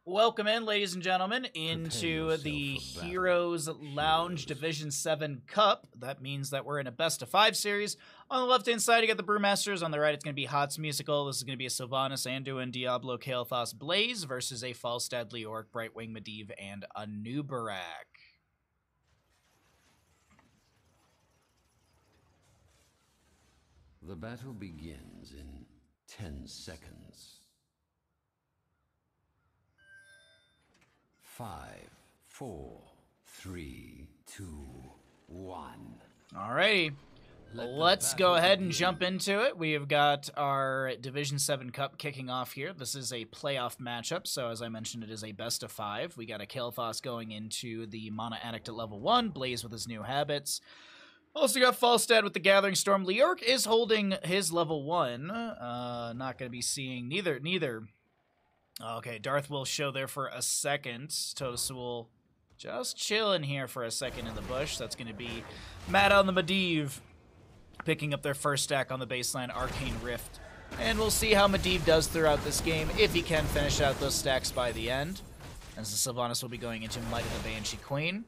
Welcome in, ladies and gentlemen, into the Heroes Lounge Division 7 Cup. That means that we're in a best-of-5 series. On the left-hand side, you get the Brewmasters. On the right, it's going to be HotS Musical. This is going to be a Sylvanas, Anduin, Diablo, Kael'thas, Blaze versus a Falstad, Leoric, Brightwing, Medivh, and a Nubarak. The battle begins in 10 seconds. 5, 4, 3, 2, 1. Alrighty. Let's go ahead and jump into it. We have got our Division 7 Cup kicking off here. This is a playoff matchup, so as I mentioned, it is a best-of-5. We got a Kael'thas going into the Mana Addict at level 1, Blaze with his new habits. Also got Falstad with the Gathering Storm. Leoric is holding his level 1. Not going to be seeing neither. Okay, Darth will show there for a second. Totus will just chill in here for a second in the bush. That's going to be Matt on the Medivh, picking up their first stack on the baseline, Arcane Rift. And we'll see how Medivh does throughout this game, if he can finish out those stacks by the end. As the Sylvanas will be going into Might of the Banshee Queen.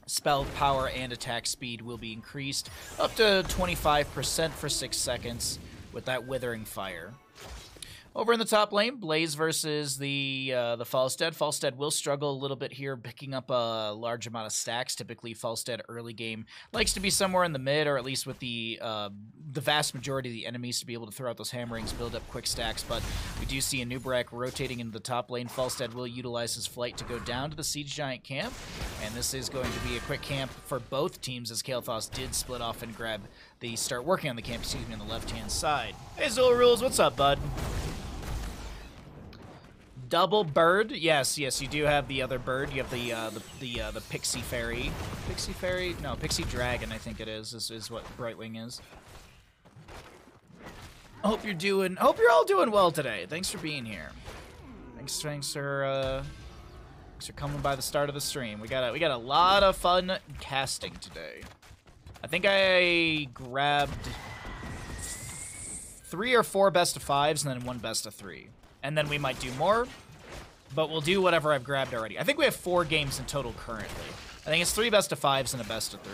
Spell power and attack speed will be increased up to 25% for 6 seconds with that Withering Fire. Over in the top lane, Blaze versus the Falstad. Falstad will struggle a little bit here, picking up a large amount of stacks. Typically, Falstad early game likes to be somewhere in the mid, or at least with the vast majority of the enemies to be able to throw out those hammerings, build up quick stacks. But we do see a Nubarak rotating into the top lane. Falstad will utilize his flight to go down to the Siege Giant camp, and this is going to be a quick camp for both teams, as Kael'thas did split off and start working on the camp, on the left-hand side. Hey, Zilla Rules, what's up, bud? Double bird? Yes, you do have the other bird. You have the Pixie Fairy. Pixie Fairy? No, Pixie Dragon, I think it is what Brightwing is. Hope you're all doing well today. Thanks for being here. Thanks for coming by the start of the stream. We got a lot of fun casting today. I think I grabbed 3 or 4 best-of-5s and then 1 best-of-3. And then we might do more, but we'll do whatever I've grabbed already. I think we have 4 games in total currently. I think it's 3 best-of-5s and a best-of-3.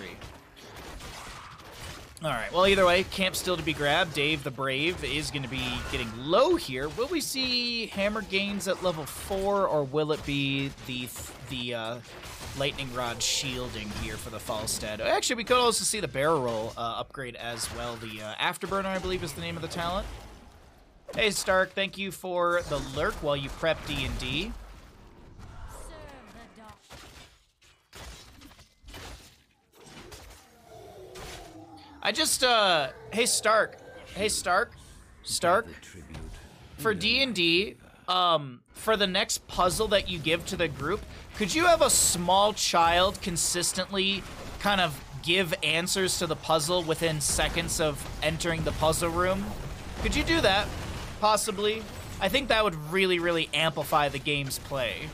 Alright, well, either way, camp still to be grabbed. Dave the Brave is going to be getting low here. Will we see hammer gains at level 4, or will it be the Lightning Rod shielding here for the Falstad? Actually, we could also see the Barrel Roll upgrade as well. The Afterburner, I believe, is the name of the talent. Hey, Stark, thank you for the lurk while you prep D&D. I just, hey, Stark. Hey, Stark. For D&D, for the next puzzle that you give to the group, could you have a small child consistently kind of give answers to the puzzle within seconds of entering the puzzle room? Could you do that? Possibly. I think that would really, really amplify the game's play.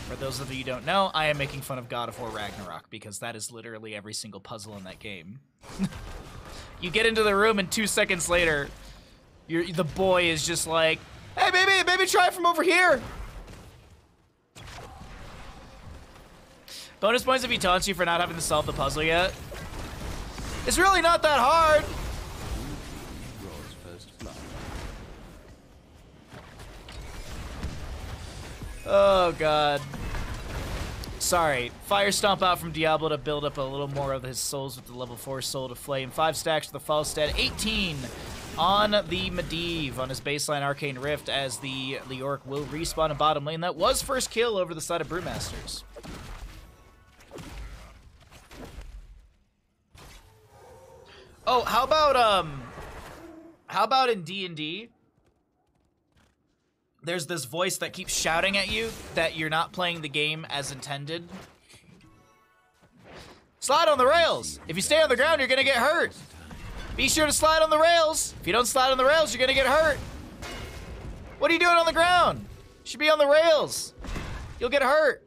For those of you who don't know, I am making fun of God of War Ragnarok, because that is literally every single puzzle in that game. You get into the room and 2 seconds later, the boy is just like, hey, baby, try it from over here. Bonus points if he taunts you for not having to solve the puzzle yet. It's really not that hard. Oh, God. Sorry. Fire Stomp out from Diablo to build up a little more of his souls with the level 4 Soul to Flame. 5 stacks to the Falstad. 18 on the Medivh on his baseline Arcane Rift, as the Leoric will respawn in bottom lane. That was first kill over the side of Brewmasters. Oh, how about in D&D, there's this voice that keeps shouting at you that you're not playing the game as intended? Slide on the rails. If you stay on the ground, you're gonna get hurt. Be sure to slide on the rails. If you don't slide on the rails, you're gonna get hurt. What are you doing on the ground? You should be on the rails. You'll get hurt.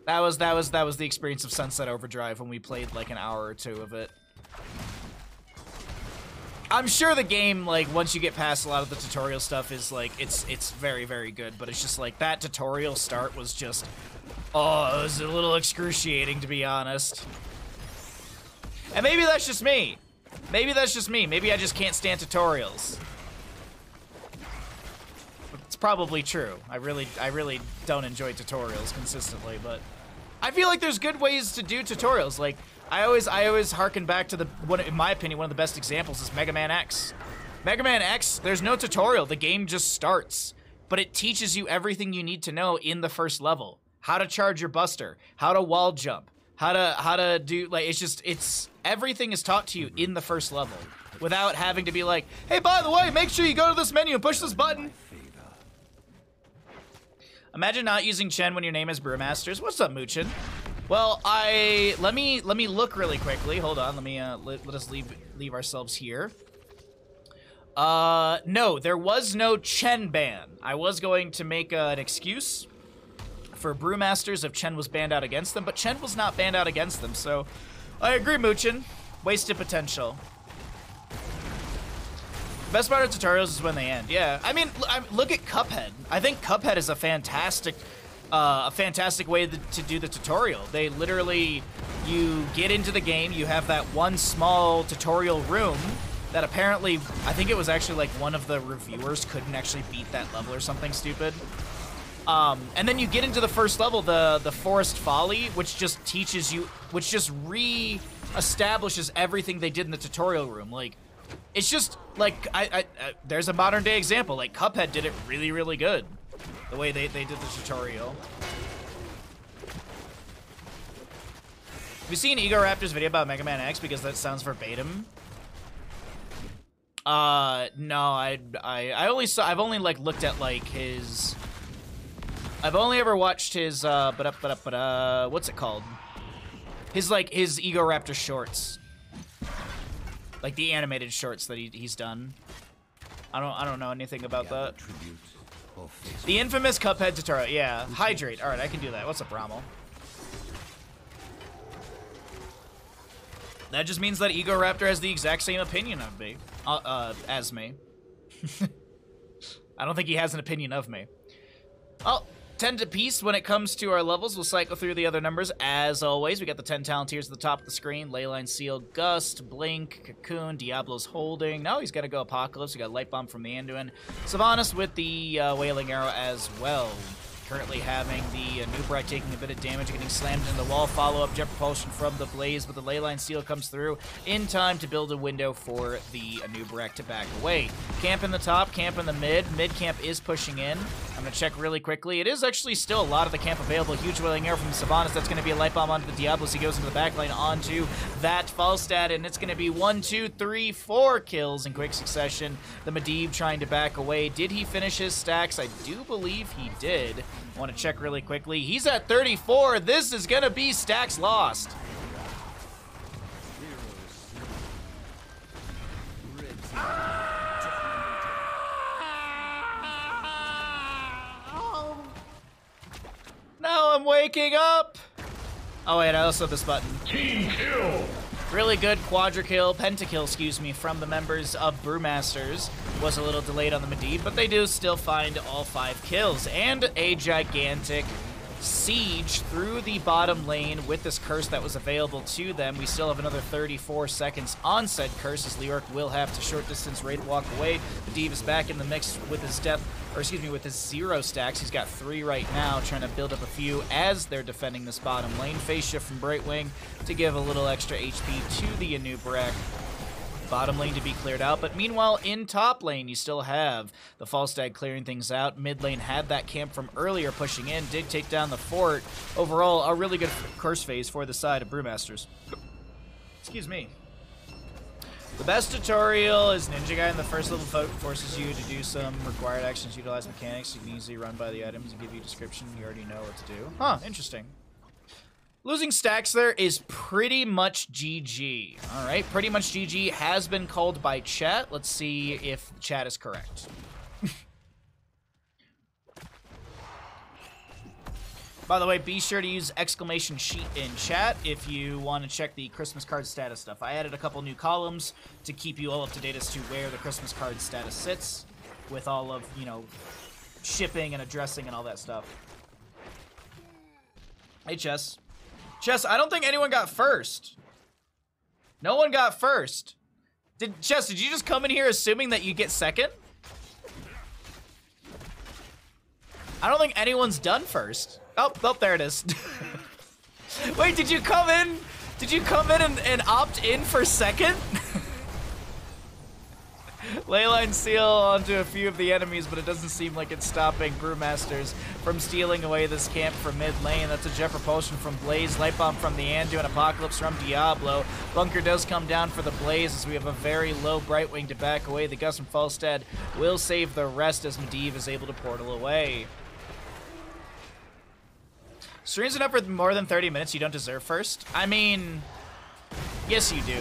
That was the experience of Sunset Overdrive when we played like an hour or 2 of it. I'm sure the game, like, once you get past a lot of the tutorial stuff is, like, it's very, very good, but it's just, like, that tutorial start was just, oh, it was a little excruciating, to be honest. And maybe that's just me. Maybe that's just me. Maybe I just can't stand tutorials. It's probably true. I really don't enjoy tutorials consistently, but I feel like there's good ways to do tutorials. Like, I always harken back to in my opinion, one of the best examples is Mega Man X. Mega Man X, there's no tutorial. The game just starts, but it teaches you everything you need to know in the first level. How to charge your buster, how to wall jump, how to do, like, it's everything is taught to you in the first level without having to be like, hey, by the way, make sure you go to this menu and push this button. Imagine not using Chen when your name is Brewmasters. What's up, Moochin? Well, let me look really quickly. Hold on, let us leave ourselves here. No, there was no Chen ban. I was going to make an excuse for Brewmasters if Chen was banned out against them, but Chen was not banned out against them, so I agree, Moochin. Wasted potential. Best part of tutorials is when they end. Yeah, I mean, look at Cuphead. I think Cuphead is a fantastic way to do the tutorial. They literally, you get into the game, you have that one small tutorial room that apparently, I think it was actually like one of the reviewers couldn't actually beat that level or something stupid. And then you get into the first level, the Forest Folly, which just teaches you, which just re-establishes everything they did in the tutorial room. Like, it's just, like, there's a modern day example. Like, Cuphead did it really, really good. The way they did the tutorial. Have you seen Ego Raptor's video about Mega Man X? Because that sounds verbatim. No, I've only, like, looked at, like, his... I've only ever watched his, what's it called? His Ego Raptor shorts. Like, the animated shorts that he's done. I don't know anything about that. The infamous Cuphead tutorial, yeah. Hydrate, alright, I can do that. What's up, Rommel? That just means that Ego Raptor has the exact same opinion of me. As me. I don't think he has an opinion of me. Well, 10 to piece when it comes to our levels. We'll cycle through the other numbers as always. We got the 10 talent tiers at the top of the screen. Leyline Seal, Gust, Blink, Cocoon, Diablo's Holding. No, he's got to go Apocalypse. We got Light Bomb from the Anduin. Sylvanas with the Wailing Arrow as well. Currently having the Nubrak taking a bit of damage, getting slammed into the wall. Follow-up jet propulsion from the Blaze, but the Leyline Seal comes through in time to build a window for the Nubrak to back away. Camp in the top, camp in the mid. Mid camp is pushing in. I'm going to check really quickly. It is actually still a lot of the camp available. Huge Wailing Arrow from Sylvanas. That's going to be a Light Bomb onto the Diablo. He goes into the back lane onto that Falstad, and it's going to be 1, 2, 3, 4 kills in quick succession. The Medivh trying to back away. Did he finish his stacks? I do believe he did. I want to check really quickly. He's at 34. This is going to be stacks lost. Now I'm waking up. Oh wait, I also have this button. Team kill. Really good quadra-kill, pentakill, excuse me, from the members of Brewmasters. Was a little delayed on the Medivh, but they do still find all 5 kills. And a gigantic siege through the bottom lane with this curse that was available to them. We still have another 34 seconds on said curse, as Leoric will have to short distance raid walk away. Medivh is back in the mix with his with his 0 stacks. He's got 3 right now, trying to build up a few as they're defending this bottom lane. Phase shift from Brightwing to give a little extra HP to the Anubrak. Bottom lane to be cleared out, but meanwhile in top lane you still have the Falstad clearing things out. Mid lane had that camp from earlier pushing in, did take down the fort. Overall, a really good curse phase for the side of Brewmasters. Excuse me. The best tutorial is Ninja Guy in the first level forces you to do some required actions, utilize mechanics. You can easily run by the items and give you a description. You already know what to do. Huh, interesting. Losing stacks there is pretty much GG. All right, pretty much GG has been called by chat. Let's see if chat is correct. By the way, be sure to use exclamation sheet in chat if you want to check the Christmas card status stuff. I added a couple new columns to keep you all up to date as to where the Christmas card status sits with all of, you know, shipping and addressing and all that stuff. Hey, Chess. Chess, I don't think anyone got first. No one got first. Chess, did you just come in here assuming that you get second? I don't think anyone's done first. Oh, there it is. Wait, did you come in? Did you come in and opt in for second? Leyline seal onto a few of the enemies, but it doesn't seem like it's stopping Brewmasters from stealing away this camp from mid lane. That's a jet propulsion from Blaze, light bomb from the Andu, and Apocalypse from Diablo. Bunker does come down for the Blaze as we have a very low Brightwing to back away. The Gus from Falstad will save the rest as Medivh is able to portal away. Streams enough for more than 30 minutes, you don't deserve first? I mean, yes you do.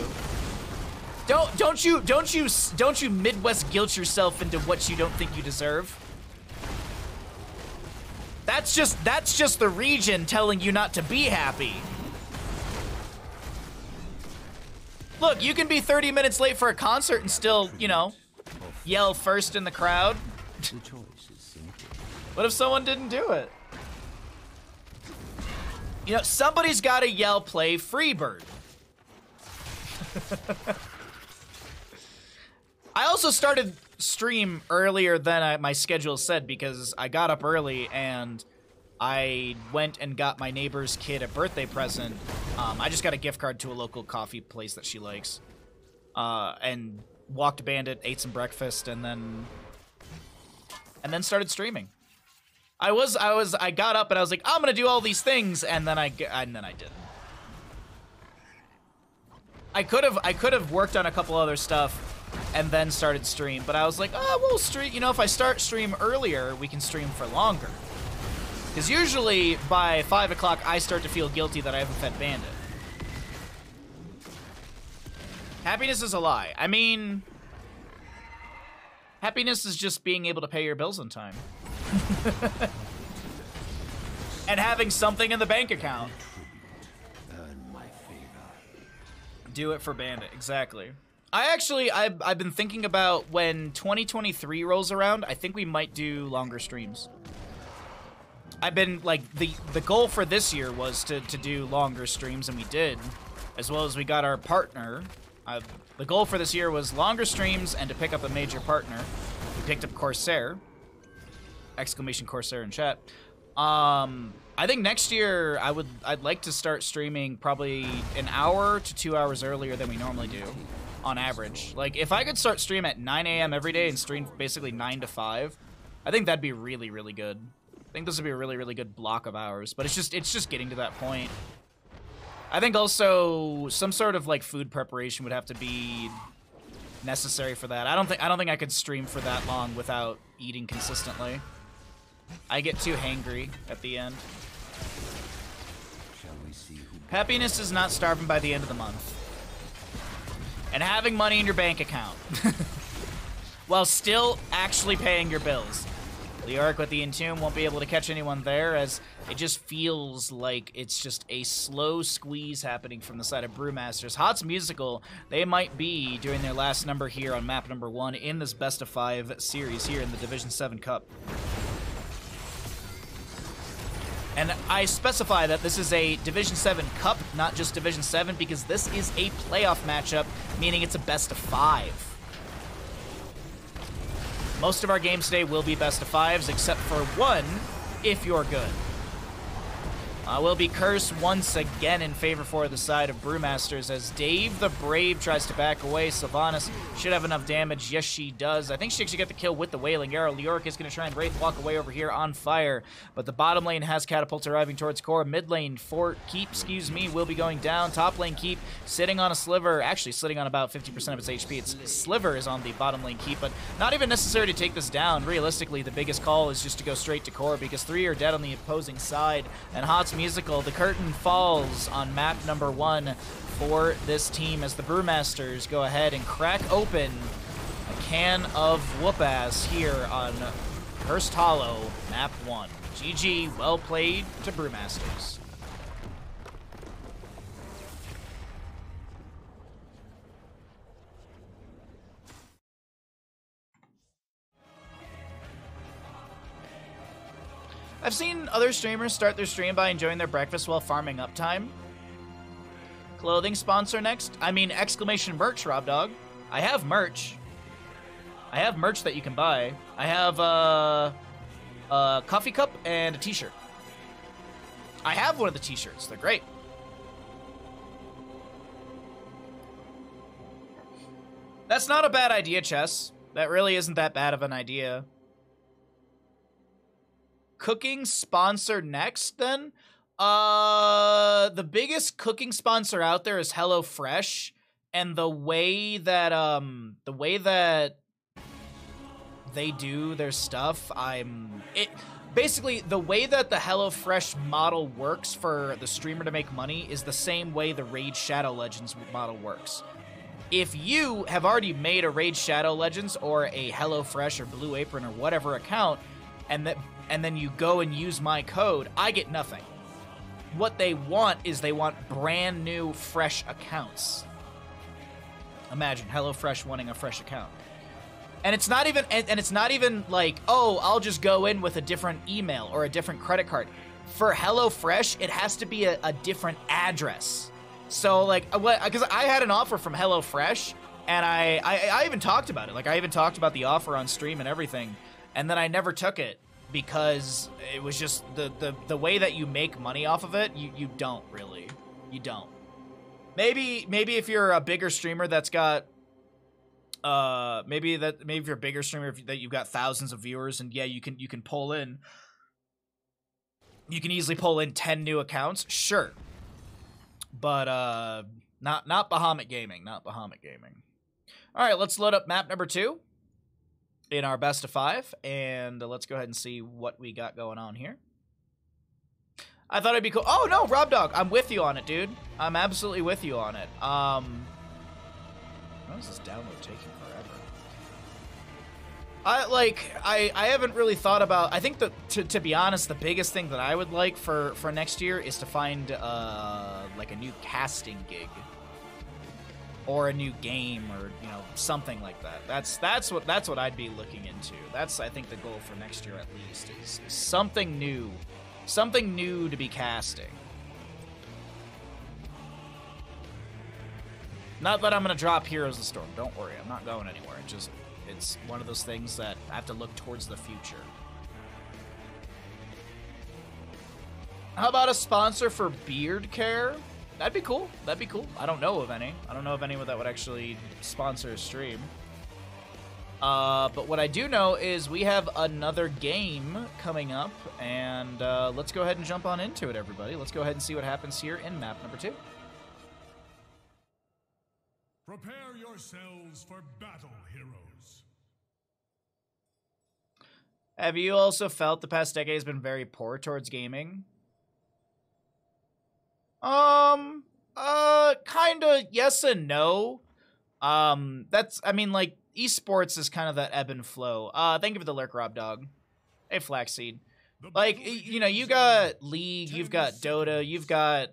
Don't you Midwest guilt yourself into what you don't think you deserve? That's just the region telling you not to be happy. Look, you can be 30 minutes late for a concert and still, you know, yell first in the crowd. What if someone didn't do it? You know, somebody's got to yell play Freebird. I also started stream earlier than my schedule said because I got up early and I went and got my neighbor's kid a birthday present. I just got a gift card to a local coffee place that she likes. And walked Bandit, ate some breakfast, and then started streaming. I got up and I was like, I'm gonna do all these things, and then I didn't. I could have worked on a couple other stuff and then started stream, but I was like, oh, we'll stream. You know, if I start stream earlier, we can stream for longer. Because usually by 5 o'clock, I start to feel guilty that I haven't fed Bandit. Happiness is a lie. I mean, happiness is just being able to pay your bills on time. And having something in the bank account. Earn my favor. Do it for Bandit, exactly. I've been thinking about when 2023 rolls around, I think we might do longer streams. I've been, like, the goal for this year was to do longer streams, and we did. As well as we got our partner. The goal for this year was longer streams and to pick up a major partner. We picked up Corsair. Exclamation Corsair in chat. I think next year I'd like to start streaming probably an hour to 2 hours earlier than we normally do, on average. Like, if I could start stream at 9 a.m. every day and stream basically 9 to 5, I think that'd be really, really good. I think this would be a really, really good block of hours, but it's just getting to that point. I think also some sort of like food preparation would have to be necessary for that. I don't think I could stream for that long without eating consistently. I get too hangry at the end. Shall we see who... Happiness is not starving by the end of the month. And having money in your bank account. While still actually paying your bills. Leoric with the Entomb won't be able to catch anyone there, as it just feels like it's just a slow squeeze happening from the side of Brewmasters. HotS Musical, they might be doing their last number here on map number 1 in this best of 5 series here in the Division 7 Cup. And I specify that this is a Division 7 Cup, not just Division 7, because this is a playoff matchup, meaning it's a best of 5. Most of our games today will be best of 5s, except for one, if you're good. Will be cursed once again in favor for the side of Brewmasters as Dave the Brave tries to back away. Sylvanas should have enough damage. Yes, she does. I think she actually got the kill with the Wailing Arrow. Leoric is going to try and Wraith walk away over here on fire, but the bottom lane has Catapult arriving towards core. Mid lane, Keep, will be going down. Top lane, Keep sitting on a sliver, actually sitting on about 50% of its HP. Its sliver is on the bottom lane Keep, but not even necessary to take this down. Realistically, the biggest call is just to go straight to core because 3 are dead on the opposing side, and HotS Musical, the curtain falls on map number 1 for this team as the Brewmasters go ahead and crack open a can of whoop-ass here on Cursed Hollow, map 1. GG, well played to Brewmasters. I've seen other streamers start their stream by enjoying their breakfast while farming uptime. Clothing sponsor next? I mean, exclamation merch, Rob Dog. I have merch. I have merch that you can buy. I have a coffee cup and a t-shirt. I have one of the t-shirts. They're great. That's not a bad idea, Chess. That really isn't that bad of an idea. Cooking sponsor next, then? The biggest cooking sponsor out there is HelloFresh, and the way that they do their stuff, basically the way that the HelloFresh model works for the streamer to make money is the same way the Raid Shadow Legends model works. If you have already made a Raid Shadow Legends or a HelloFresh or Blue Apron or whatever account, and then you go and use my code, I get nothing. What they want is they want brand new, fresh accounts. Imagine HelloFresh wanting a fresh account. And it's not even it's not even like, oh, I'll just go in with a different email or a different credit card. For HelloFresh, it has to be a different address. So like, because I had an offer from HelloFresh, and I even talked about it. Like, I even talked about the offer on stream and everything, and then I never took it because it was just the way that you make money off of it. You don't really. You don't. Maybe if you're a bigger streamer that's got maybe if you're a bigger streamer that you've got thousands of viewers, and yeah, you can pull in. You can easily pull in 10 new accounts, sure. But not Bahamut Gaming, not Bahamut Gaming. All right, let's load up map number 2 in our best of 5, and let's go ahead and see what we got going on here. I thought it'd be cool. Oh no, Rob Dog, I'm with you on it, dude. I'm absolutely with you on it. How is this download taking forever? I haven't really thought about. I think that to be honest, the biggest thing that I would like for next year is to find like a new casting gig or a new game, or something like that. That's what I'd be looking into. That's, I think, the goal for next year at least is something new to be casting. Not that I'm gonna drop Heroes of the Storm. Don't worry, I'm not going anywhere. It's one of those things that I have to look towards the future. How about a sponsor for beard care? That'd be cool. That'd be cool. I don't know of any. I don't know of anyone that would actually sponsor a stream. But what I do know is we have another game coming up, and let's go ahead and jump on into it, everybody. Let's go ahead and see what happens here in map number 2. Prepare yourselves for battle, heroes. Have you also felt the past decade has been very poor towards gaming? Kinda yes and no. I mean, like, esports is kind of that ebb and flow. Thank you for the lurk, Rob Dog. Hey, Flaxseed. Like, you got League, you've got Dota, you've got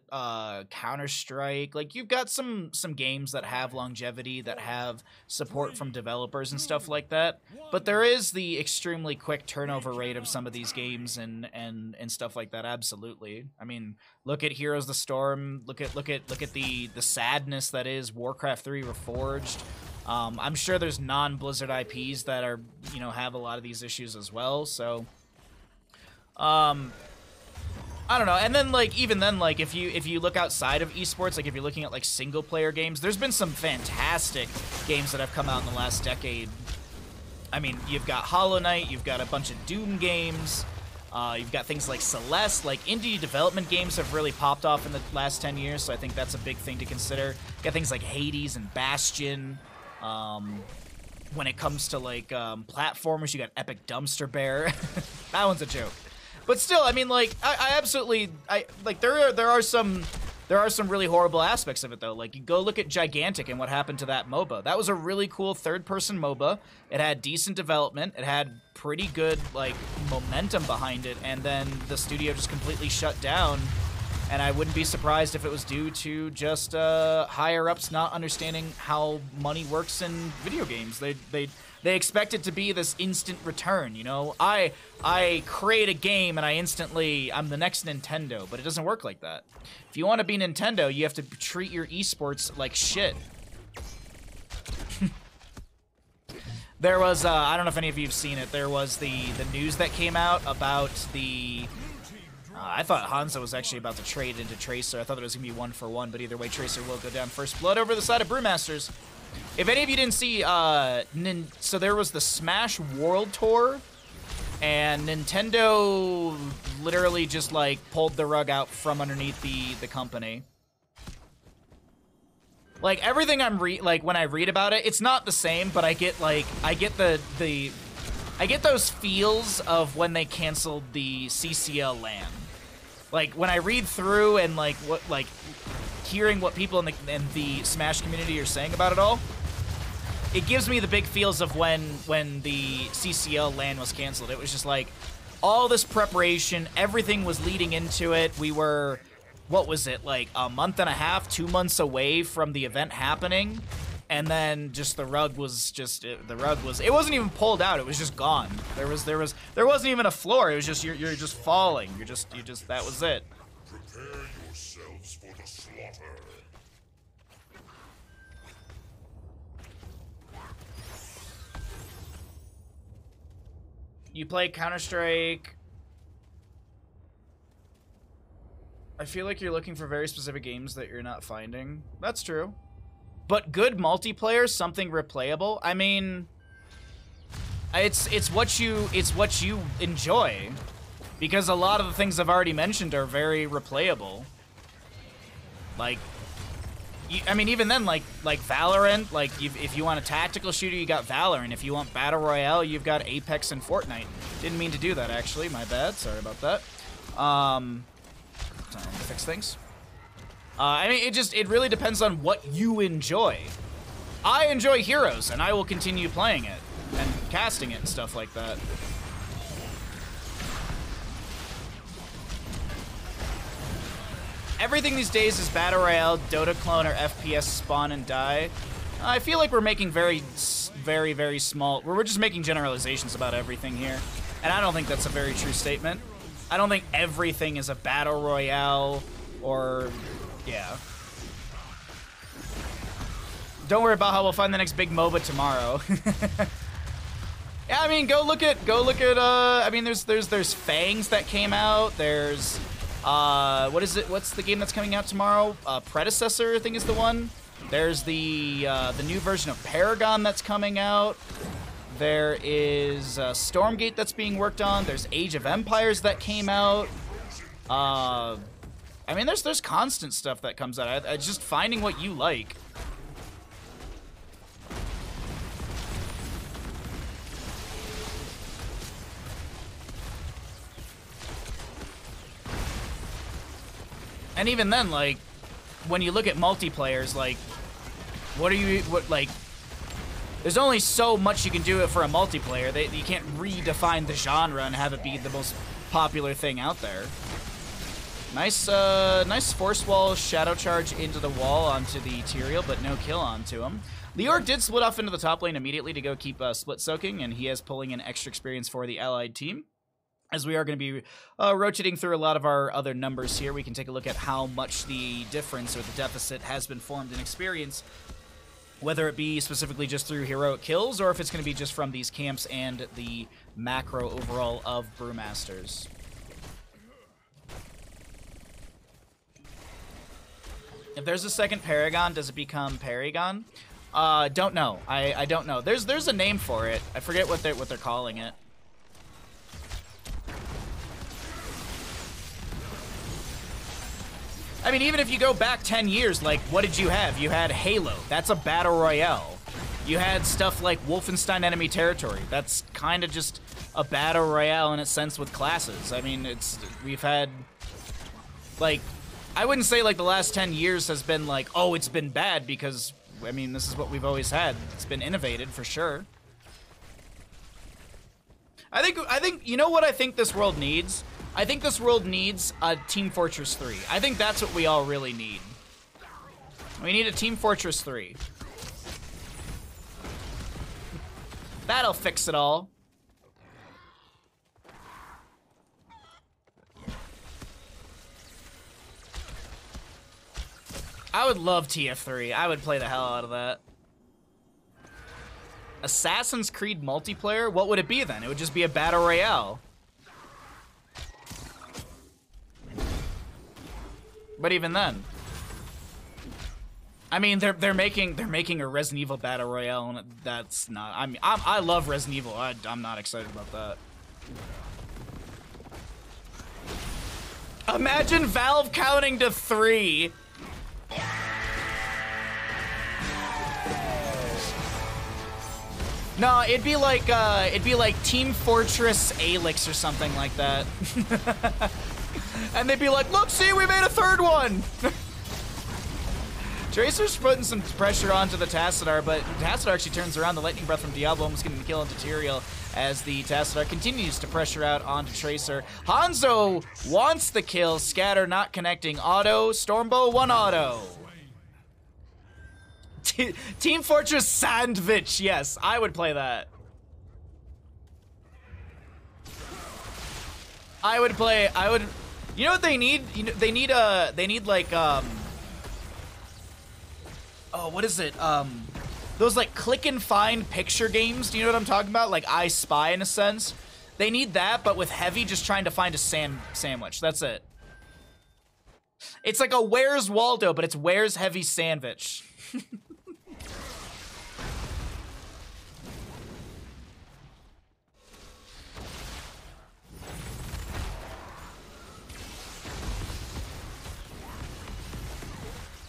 Counter-Strike. Like, you've got some games that have longevity, that have support from developers and stuff like that. But there is the extremely quick turnover rate of some of these games and stuff like that. Absolutely. I mean, look at Heroes of the Storm. Look at the sadness that is Warcraft 3 Reforged. I'm sure there's non-Blizzard IPs that are have a lot of these issues as well. So. I don't know. And then, like, even then, like, if you look outside of esports, like, if you're looking at, like, single-player games, there's been some fantastic games that have come out in the last decade. I mean, you've got Hollow Knight, you've got a bunch of Doom games, you've got things like Celeste. Like, indie development games have really popped off in the last 10 years, so I think that's a big thing to consider. You got things like Hades and Bastion. When it comes to, like, platformers, you got Epic Dumpster Bear. That one's a joke. But still, I mean, like, I absolutely, like, there are some there are some really horrible aspects of it, though. Like, you go look at Gigantic and what happened to that MOBA. That was a really cool third-person MOBA. It had decent development. It had pretty good, like, momentum behind it, and then the studio just completely shut down. And I wouldn't be surprised if it was due to just higher-ups not understanding how money works in video games. They expect it to be this instant return, you know? I create a game and I'm the next Nintendo, but it doesn't work like that. If you want to be Nintendo, you have to treat your esports like shit. There was, I don't know if any of you have seen it, there was the news that came out about the... I thought Hanzo was actually about to trade into Tracer. I thought it was going to be 1-for-1, but either way, Tracer will go down first blood over the side of Brewmasters. If any of you didn't see, so there was the Smash World Tour, and Nintendo literally just, like, pulled the rug out from underneath the company. Like, everything when I read about it, it's not the same, but I get those feels of when they canceled the CCL LAN. Like, when I read through and, hearing what people in the Smash community are saying about it all, it gives me the big feels of when the CCL LAN was canceled. It was just like, all this preparation, everything was leading into it. We were, what was it, like a month and a half, 2 months away from the event happening, and then just the rug was just, it wasn't even pulled out, it was just gone. There wasn't even a floor, it was just, you're just falling. You're just, that was it. Prepare yourselves for the slaughter. You play Counter-Strike. I feel like you're looking for very specific games that you're not finding. That's true. But good multiplayer, something replayable. I mean, it's what you enjoy, because a lot of the things I've already mentioned are very replayable. Like, I mean, even then, like Valorant. Like, if you want a tactical shooter, you got Valorant. If you want battle royale, you've got Apex and Fortnite. Didn't mean to do that, actually. My bad. Sorry about that. Time to fix things. I mean, it really depends on what you enjoy. I enjoy Heroes, and I will continue playing it and casting it and stuff like that. Everything these days is Battle Royale, Dota clone, or FPS spawn and die. I feel like we're making very, very small... We're just making generalizations about everything here. And I don't think that's a very true statement. I don't think everything is a Battle Royale or... Yeah. Don't worry about how we'll find the next big MOBA tomorrow. Yeah, I mean, go look at, I mean, there's Fangs that came out. There's, what is it? What's the game that's coming out tomorrow? Predecessor, I think, is the one. There's the new version of Paragon that's coming out. There is Stormgate that's being worked on. There's Age of Empires that came out. I mean, there's constant stuff that comes out. I just finding what you like. And even then, like, when you look at multiplayers, like, there's only so much you can do it for a multiplayer. You can't redefine the genre and have it be the most popular thing out there. Nice, nice force wall shadow charge into the wall onto the Tyrael, but no kill onto him. Leoric did split off into the top lane immediately to go keep split soaking, and he is pulling in extra experience for the allied team. As we are going to be rotating through a lot of our other numbers here, we can take a look at how much the difference or the deficit has been formed in experience, whether it be specifically just through heroic kills or if it's going to be just from these camps and the macro overall of Brewmasters. If there's a second Paragon, does it become Paragon? Don't know. I don't know. There's a name for it. I forget what they're calling it. I mean, even if you go back 10 years, like, what did you have? You had Halo. That's a battle royale. You had stuff like Wolfenstein Enemy Territory. That's kind of just a battle royale in a sense with classes. I mean, we've had, like, I wouldn't say like the last 10 years has been like, oh, it's been bad, because I mean, this is what we've always had. It's been innovated for sure. I think you know what I think this world needs? I think this world needs a Team Fortress 3. I think that's what we all really need. We need a Team Fortress 3. That'll fix it all. I would love TF3. I would play the hell out of that. Assassin's Creed multiplayer? What would it be then? It would just be a battle royale. But even then, I mean, they're making a Resident Evil battle royale, and that's not. I mean, I love Resident Evil. I'm not excited about that. Imagine Valve counting to 3. No, it'd be like Team Fortress Alyx or something like that. And they'd be like, look, see, we made a third one! Tracer's putting some pressure onto the Tassadar, but Tassadar actually turns around. The Lightning Breath from Diablo almost getting the kill into Tyrael as the Tassadar continues to pressure out onto Tracer. Hanzo wants the kill. Scatter not connecting. Auto. Stormbow, 1 auto. Team Fortress Sandwich. Yes, I would play that. I would. You know what they need? You know, they need like oh, what is it? Those like click and find picture games. Do you know what I'm talking about? Like I Spy in a sense. They need that, but with Heavy just trying to find a sandwich. That's it. It's like a Where's Waldo, but it's Where's Heavy Sandwich.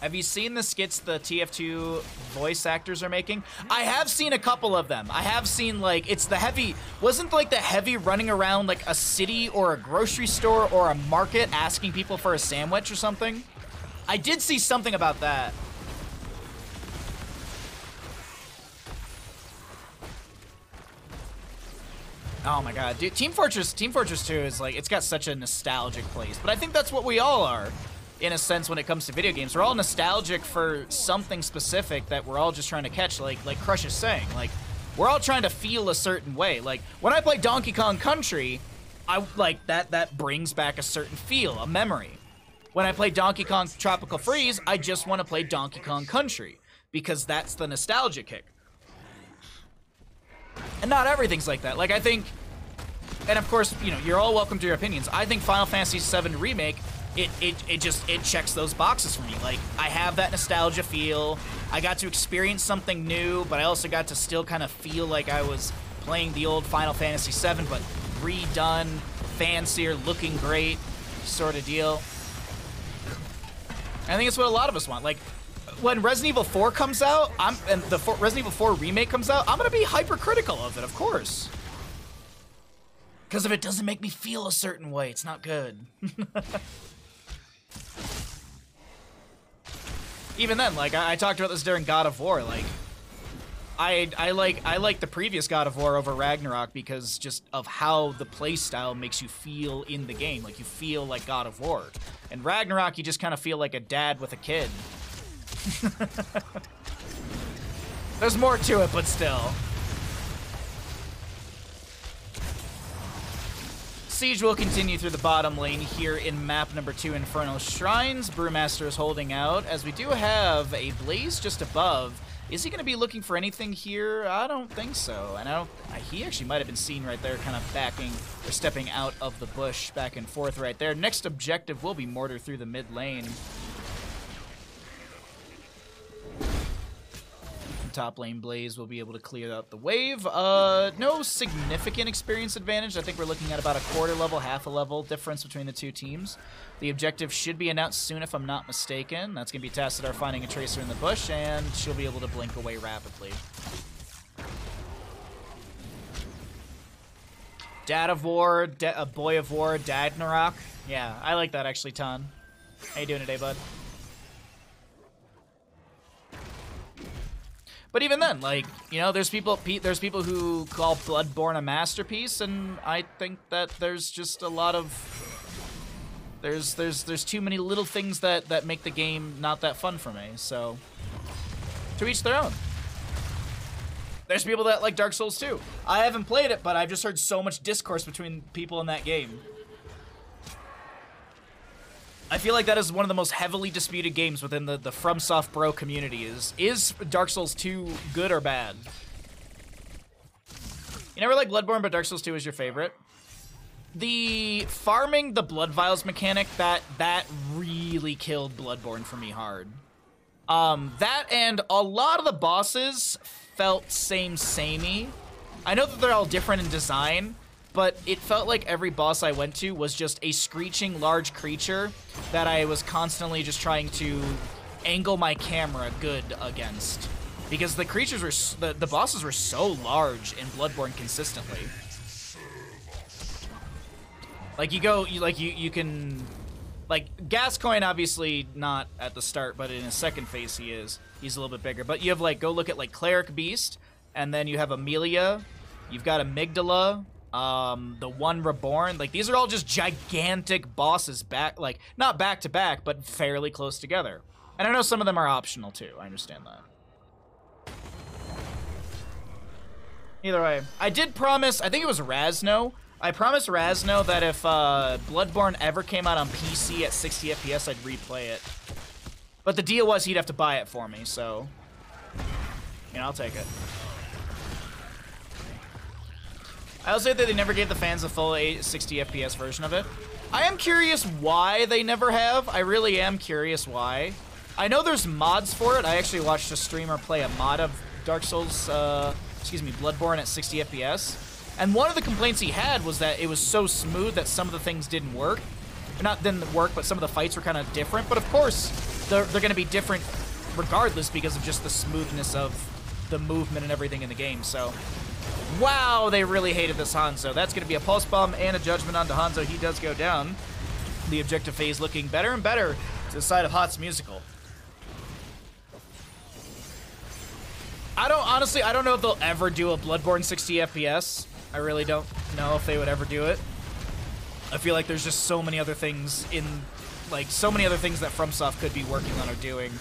Have you seen the skits the TF2 voice actors are making? I have seen a couple of them. I have seen, like, it's the Heavy... Wasn't, like, the Heavy running around, like, a city or a grocery store or a market asking people for a sandwich or something? I did see something about that. Oh my god, dude. Team Fortress 2 is, like, it's got such a nostalgic place. But I think that's what we all are. In a sense, when it comes to video games, we're all nostalgic for something specific that we're all just trying to catch, like Crush is saying. Like, we're all trying to feel a certain way. Like, when I play Donkey Kong Country, I like that brings back a certain feel, a memory. When I play Donkey Kong Tropical Freeze, I just want to play Donkey Kong Country because that's the nostalgia kick. And not everything's like that. Like, I think, and of course, you know, you're all welcome to your opinions. I think Final Fantasy VII Remake, it checks those boxes for me. Like, I have that nostalgia feel. I got to experience something new, but I also got to still kind of feel like I was playing the old Final Fantasy VII, but redone, fancier, looking great, sort of deal. I think it's what a lot of us want. Like, when Resident Evil 4 comes out, and the Resident Evil 4 remake comes out, I'm gonna be hypercritical of it, of course. Because if it doesn't make me feel a certain way, it's not good. Even then, like, I talked about this during God of War, like, I like the previous God of War over Ragnarok because just of how the playstyle makes you feel in the game. Like, you feel like God of War. And Ragnarok, you just kind of feel like a dad with a kid. There's more to it, but still. Siege will continue through the bottom lane here in map number 2, Infernal Shrines. Brewmasters holding out, as we do have a Blaze just above. Is he going to be looking for anything here? I don't think so. And he actually might have been seen right there, kind of backing or stepping out of the bush back and forth right there. Next objective will be Mortar through the mid lane. Top lane Blaze will be able to clear out the wave. No significant experience advantage. I think we're looking at about a quarter level, half a level difference between the two teams. The objective should be announced soon if I'm not mistaken. That's going to be Tassadar finding a Tracer in the bush, and she'll be able to blink away rapidly. Dad of War, Boy of War, Dagnarok. Yeah, I like that actually, ton. How you doing today, bud? But even then, like, you know, there's people who call Bloodborne a masterpiece, and I think that there's just a lot of there's too many little things that make the game not that fun for me. So to each their own. There's people that like Dark Souls too. I haven't played it, but I've just heard so much discourse between people in that game. I feel like that is one of the most heavily disputed games within the FromSoft Bro community. Is Dark Souls 2 good or bad? You never liked Bloodborne, but Dark Souls 2 is your favorite? The farming the blood vials mechanic, that really killed Bloodborne for me hard. That and a lot of the bosses felt samey. I know that they're all different in design, but it felt like every boss I went to was just a screeching large creature that I was constantly just trying to angle my camera good against. Because the creatures were, the bosses were so large in Bloodborne consistently. Like you can, like Gascoigne obviously not at the start, but in his second phase he's a little bit bigger. But you have like, go look at like Cleric Beast, and then you have Amelia, you've got Amygdala, the One Reborn. Like, these are all just gigantic bosses like, not back to back, but fairly close together. And I know some of them are optional too, I understand that. Either way, I did promise, I think it was Razno, I promised Razno that if Bloodborne ever came out on PC at 60 FPS, I'd replay it. But the deal was he'd have to buy it for me, so, you know, I'll take it. I'll say that they never gave the fans a full 60 FPS version of it. I am curious why they never have. I really am curious why. I know there's mods for it. I actually watched a streamer play a mod of Dark Souls, Bloodborne at 60 FPS. And one of the complaints he had was that it was so smooth that some of the things didn't work. Didn't work, but some of the fights were kind of different. But of course, they're going to be different regardless because of just the smoothness of the movement and everything in the game, so... Wow, they really hated this Hanzo. That's going to be a Pulse Bomb and a Judgment onto Hanzo. He does go down. The objective phase looking better and better to the side of HotS Musical. I don't know if they'll ever do a Bloodborne 60 FPS. I really don't know if they would ever do it. I feel like there's just so many other things that FromSoft could be working on or doing.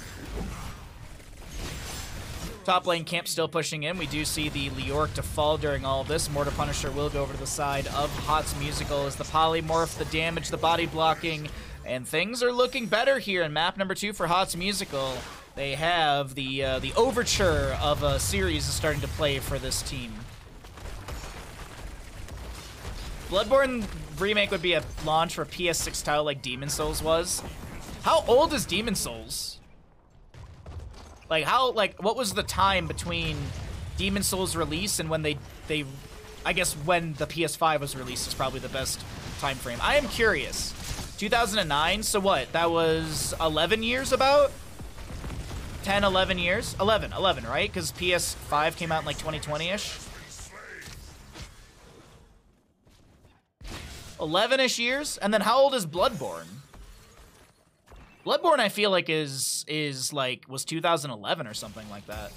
Top lane camp still pushing in. We do see the Leoric to fall during all of this. Mortar Punisher will go over to the side of HotS Musical as the polymorph, the damage, the body blocking, and things are looking better here in map number 2 for HotS Musical. They have the overture of a series is starting to play for this team. Bloodborne remake would be a launch for PS6 title like Demon Souls was. How old is Demon Souls? What was the time between Demon Souls release and when I guess when the PS5 was released is probably the best time frame. I am curious. 2009, so what? That was 11 years about? 10, 11 years? 11, right? Because PS5 came out in like 2020-ish. 11-ish years? And then how old is Bloodborne? Bloodborne, I feel like was 2011 or something like that.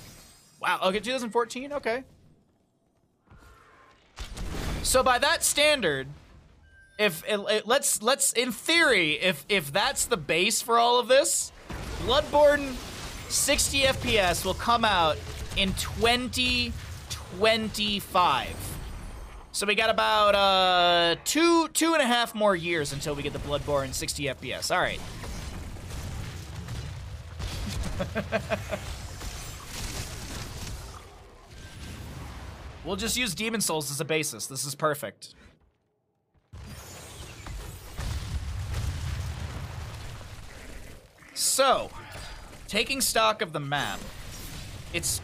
Wow, okay, 2014, okay. So by that standard, let's in theory, if that's the base for all of this, Bloodborne 60 FPS will come out in 2025. So we got about two and a half more years until we get the Bloodborne 60 FPS. All right. We'll just use Demon Souls as a basis. This is perfect. So, taking stock of the map, it's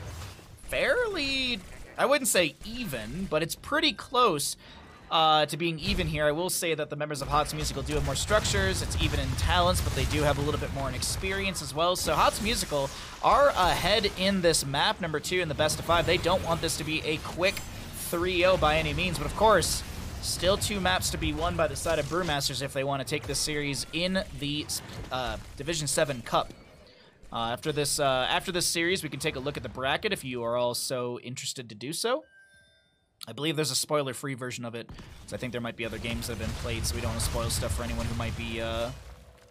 fairly, I wouldn't say even, but it's pretty close to being even here. I will say that the members of HotS Musical do have more structures. It's even in talents, but they do have a little bit more in experience as well. So HotS Musical are ahead in this map, number 2 in the best of 5. They don't want this to be a quick 3-0 by any means, but of course, Still 2 maps to be won by the side of Brewmasters if they want to take this series in the Division 7 Cup. After this series, we can take a look at the bracket if you are all so interested to do so. I believe there's a spoiler-free version of it, so I think there might be other games that have been played, so we don't want to spoil stuff for anyone who might be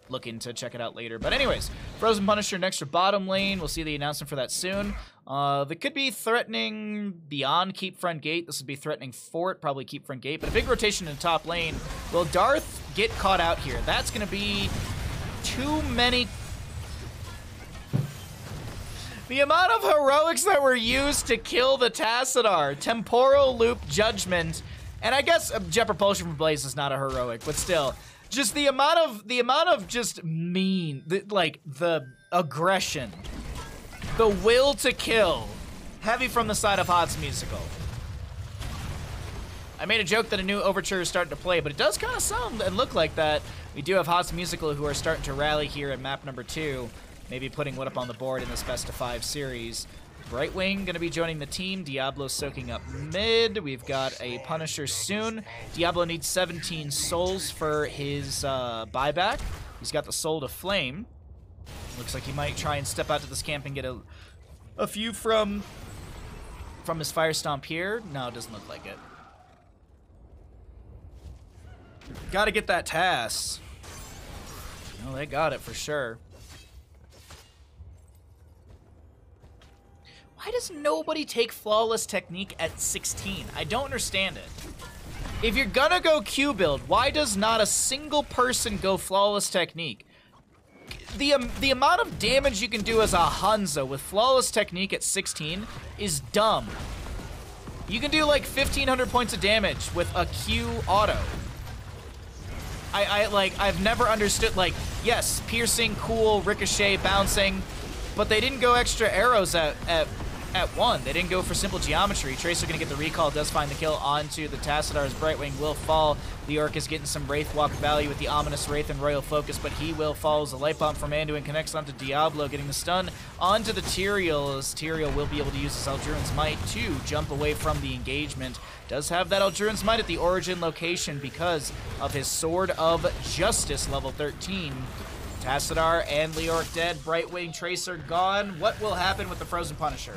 looking to check it out later. But anyways, Frozen Punisher next for bottom lane. We'll see the announcement for that soon. They could be threatening beyond Keep Front Gate. This would be threatening Fort, probably Keep Front Gate, but a big rotation in the top lane. Will Darth get caught out here? That's going to be too many. The amount of heroics that were used to kill the Tassadar, Temporal Loop, Judgment, and I guess Jet Propulsion from Blaze is not a heroic, but still, just the amount of just mean, the aggression, the will to kill, heavy from the side of HotS Musical. I made a joke that a new overture is starting to play, but it does kind of sound and look like that. We do have HotS Musical who are starting to rally here at map number 2. Maybe putting what up on the board in this best of 5 series. Brightwing going to be joining the team. Diablo soaking up mid. We've got a Punisher soon. Diablo needs 17 souls for his buyback. He's got the Soul to Flame. Looks like he might try and step out to this camp and get a few from his Fire Stomp here. No, it doesn't look like it. Gotta get that TAS. No, they got it for sure. Why does nobody take Flawless Technique at 16? I don't understand it. If you're gonna go Q build, why does not a single person go Flawless Technique? The amount of damage you can do as a Hanzo with Flawless Technique at 16 is dumb. You can do like 1,500 points of damage with a Q auto. I've never understood, like, yes, piercing, cool, ricochet, bouncing, but they didn't go extra arrows at 1. They didn't go for simple geometry. Tracer gonna get the recall, does find the kill onto the Tassadar's Brightwing, will fall. The Orc is getting some Wraith Walk value with the Ominous Wraith and Royal Focus, but he will fall as a Light Bomb from Anduin connects onto Diablo, getting the stun onto the Tyrael, as Tyrael will be able to use his Alduran's Might to jump away from the engagement. Does have that Alduran's Might at the origin location because of his Sword of Justice, level 13. Tassadar and Leoric dead, Brightwing, Tracer gone. What will happen with the Frozen Punisher?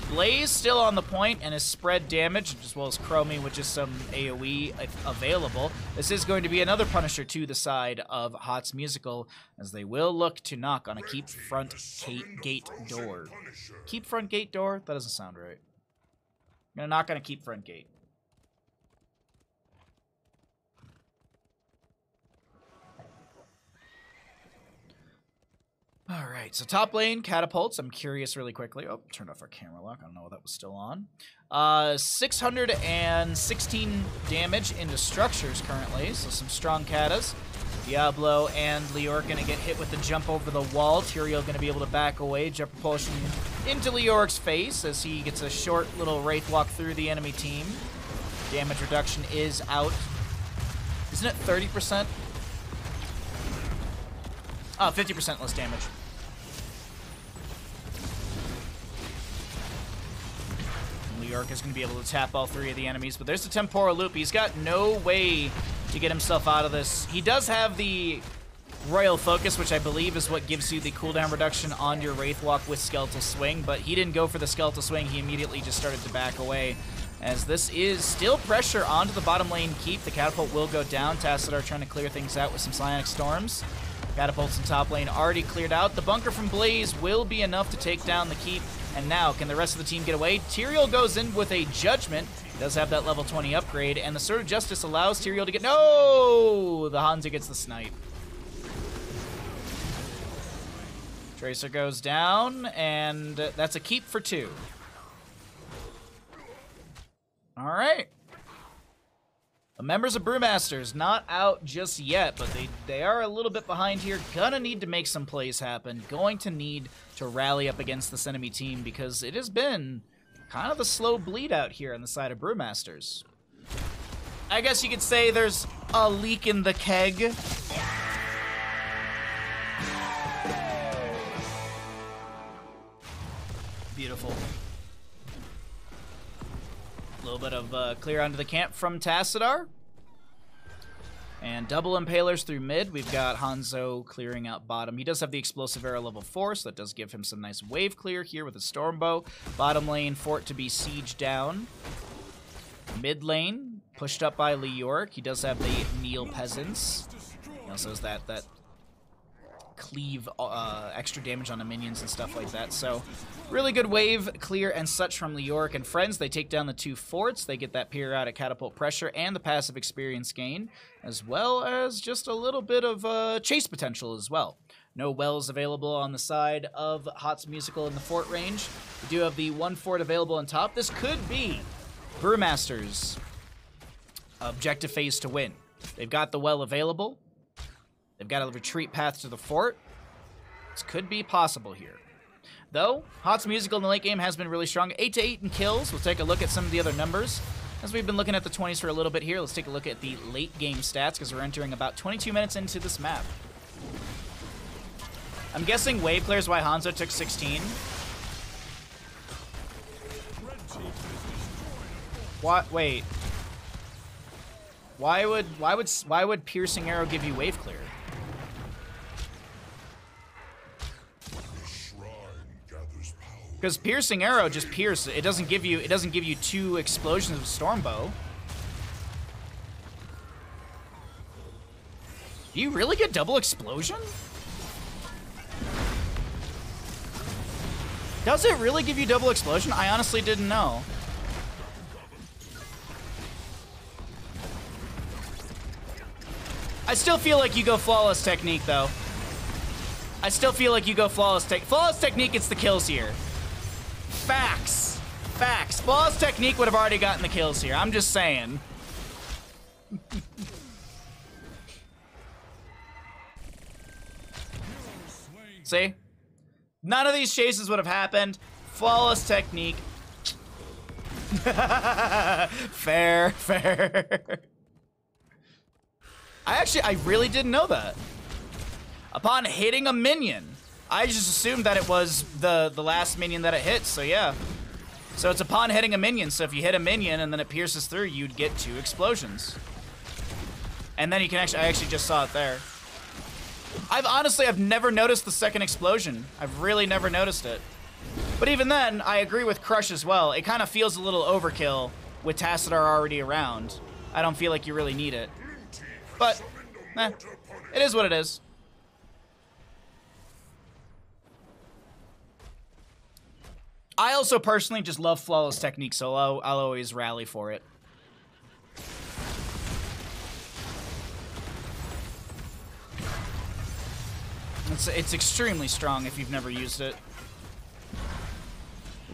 Blaze still on the point and is spread damage, as well as Chromie with just some AoE available. This is going to be another Punisher to the side of HotS Musical, as they will look to knock on a Keep Front Gate door. Keep Front Gate door? That doesn't sound right. I'm gonna knock on a Keep Front Gate. All right, so top lane, catapults. I'm curious really quickly. Oh, turned off our camera lock. I don't know what that was still on. 616 damage into structures currently, so some strong katas. Diablo and Leoric gonna get hit with the jump over the wall. Tyrael gonna be able to back away. Jet Propulsion into Leoric's face as he gets a short little Wraith Walk through the enemy team. Damage reduction is out. Isn't it 30%? Oh, 50% less damage. Leoric is going to be able to tap all 3 of the enemies, but there's the Temporal Loop. He's got no way to get himself out of this. He does have the Royal Focus, which I believe is what gives you the cooldown reduction on your Wraith Walk with Skeletal Swing, but he didn't go for the Skeletal Swing. He immediately just started to back away, as this is still pressure onto the bottom lane keep. The catapult will go down. Tassadar trying to clear things out with some Psionic Storms. Catapults in top lane already cleared out. The bunker from Blaze will be enough to take down the keep. And now, can the rest of the team get away? Tyrael goes in with a Judgment. He does have that level 20 upgrade. And the Sword of Justice allows Tyrael to get... No! The Hanzo gets the snipe. Tracer goes down, and that's a keep for 2. All right. The members of Brewmasters not out just yet, but they are a little bit behind here. Gonna need to make some plays happen. Going to need to rally up against this enemy team because it has been kind of a slow bleed out here on the side of Brewmasters. I guess you could say there's a leak in the keg. Beautiful. little bit of clear onto the camp from Tassadar. And double impalers through mid. We've got Hanzo clearing out bottom. He does have the explosive arrow level 4, so that does give him some nice wave clear here with a stormbow. Bottom lane, fort to be sieged down. Mid lane, pushed up by Leoric. He does have the Neil Peasants. He also has that cleave extra damage on the minions and stuff like that. So really good wave clear and such from Leoric and friends. They take down the 2 forts. They get that periodic catapult pressure and the passive experience gain, as well as just a little bit of chase potential as well. No wells available on the side of HotS Musical in the fort range. We do have the 1 fort available on top. This could be Brewmasters' objective phase to win. They've got the well available. They've got a retreat path to the fort. This could be possible here. Though, HotS Musical in the late game has been really strong. 8 to 8 in kills. We'll take a look at some of the other numbers. As we've been looking at the 20s for a little bit here, let's take a look at the late game stats because we're entering about 22 minutes into this map. I'm guessing wave clears why Hanzo took 16. What? Wait. Why would piercing arrow give you wave clear? Because piercing arrow just pierces. It doesn't give you 2 explosions of stormbow. Do you really get double explosion? Does it really give you double explosion? I honestly didn't know. I still feel like you go flawless technique though. I still feel like you go flawless technique gets the kills here. Facts. Facts. Flawless technique would have already gotten the kills here. I'm just saying. See? None of these chases would have happened. Flawless technique. Fair, fair. I really didn't know that. Upon hitting a minion, I just assumed that it was the last minion that it hits, so yeah. So it's upon hitting a minion, so if you hit a minion and then it pierces through, you'd get 2 explosions. And then you can I actually just saw it there. I've never noticed the second explosion. I've really never noticed it. But even then, I agree with Crush as well. It kind of feels a little overkill with Tassadar already around. I don't feel like you really need it. But, it is what it is. I also personally just love flawless technique, so I'll always rally for it. It's extremely strong if you've never used it.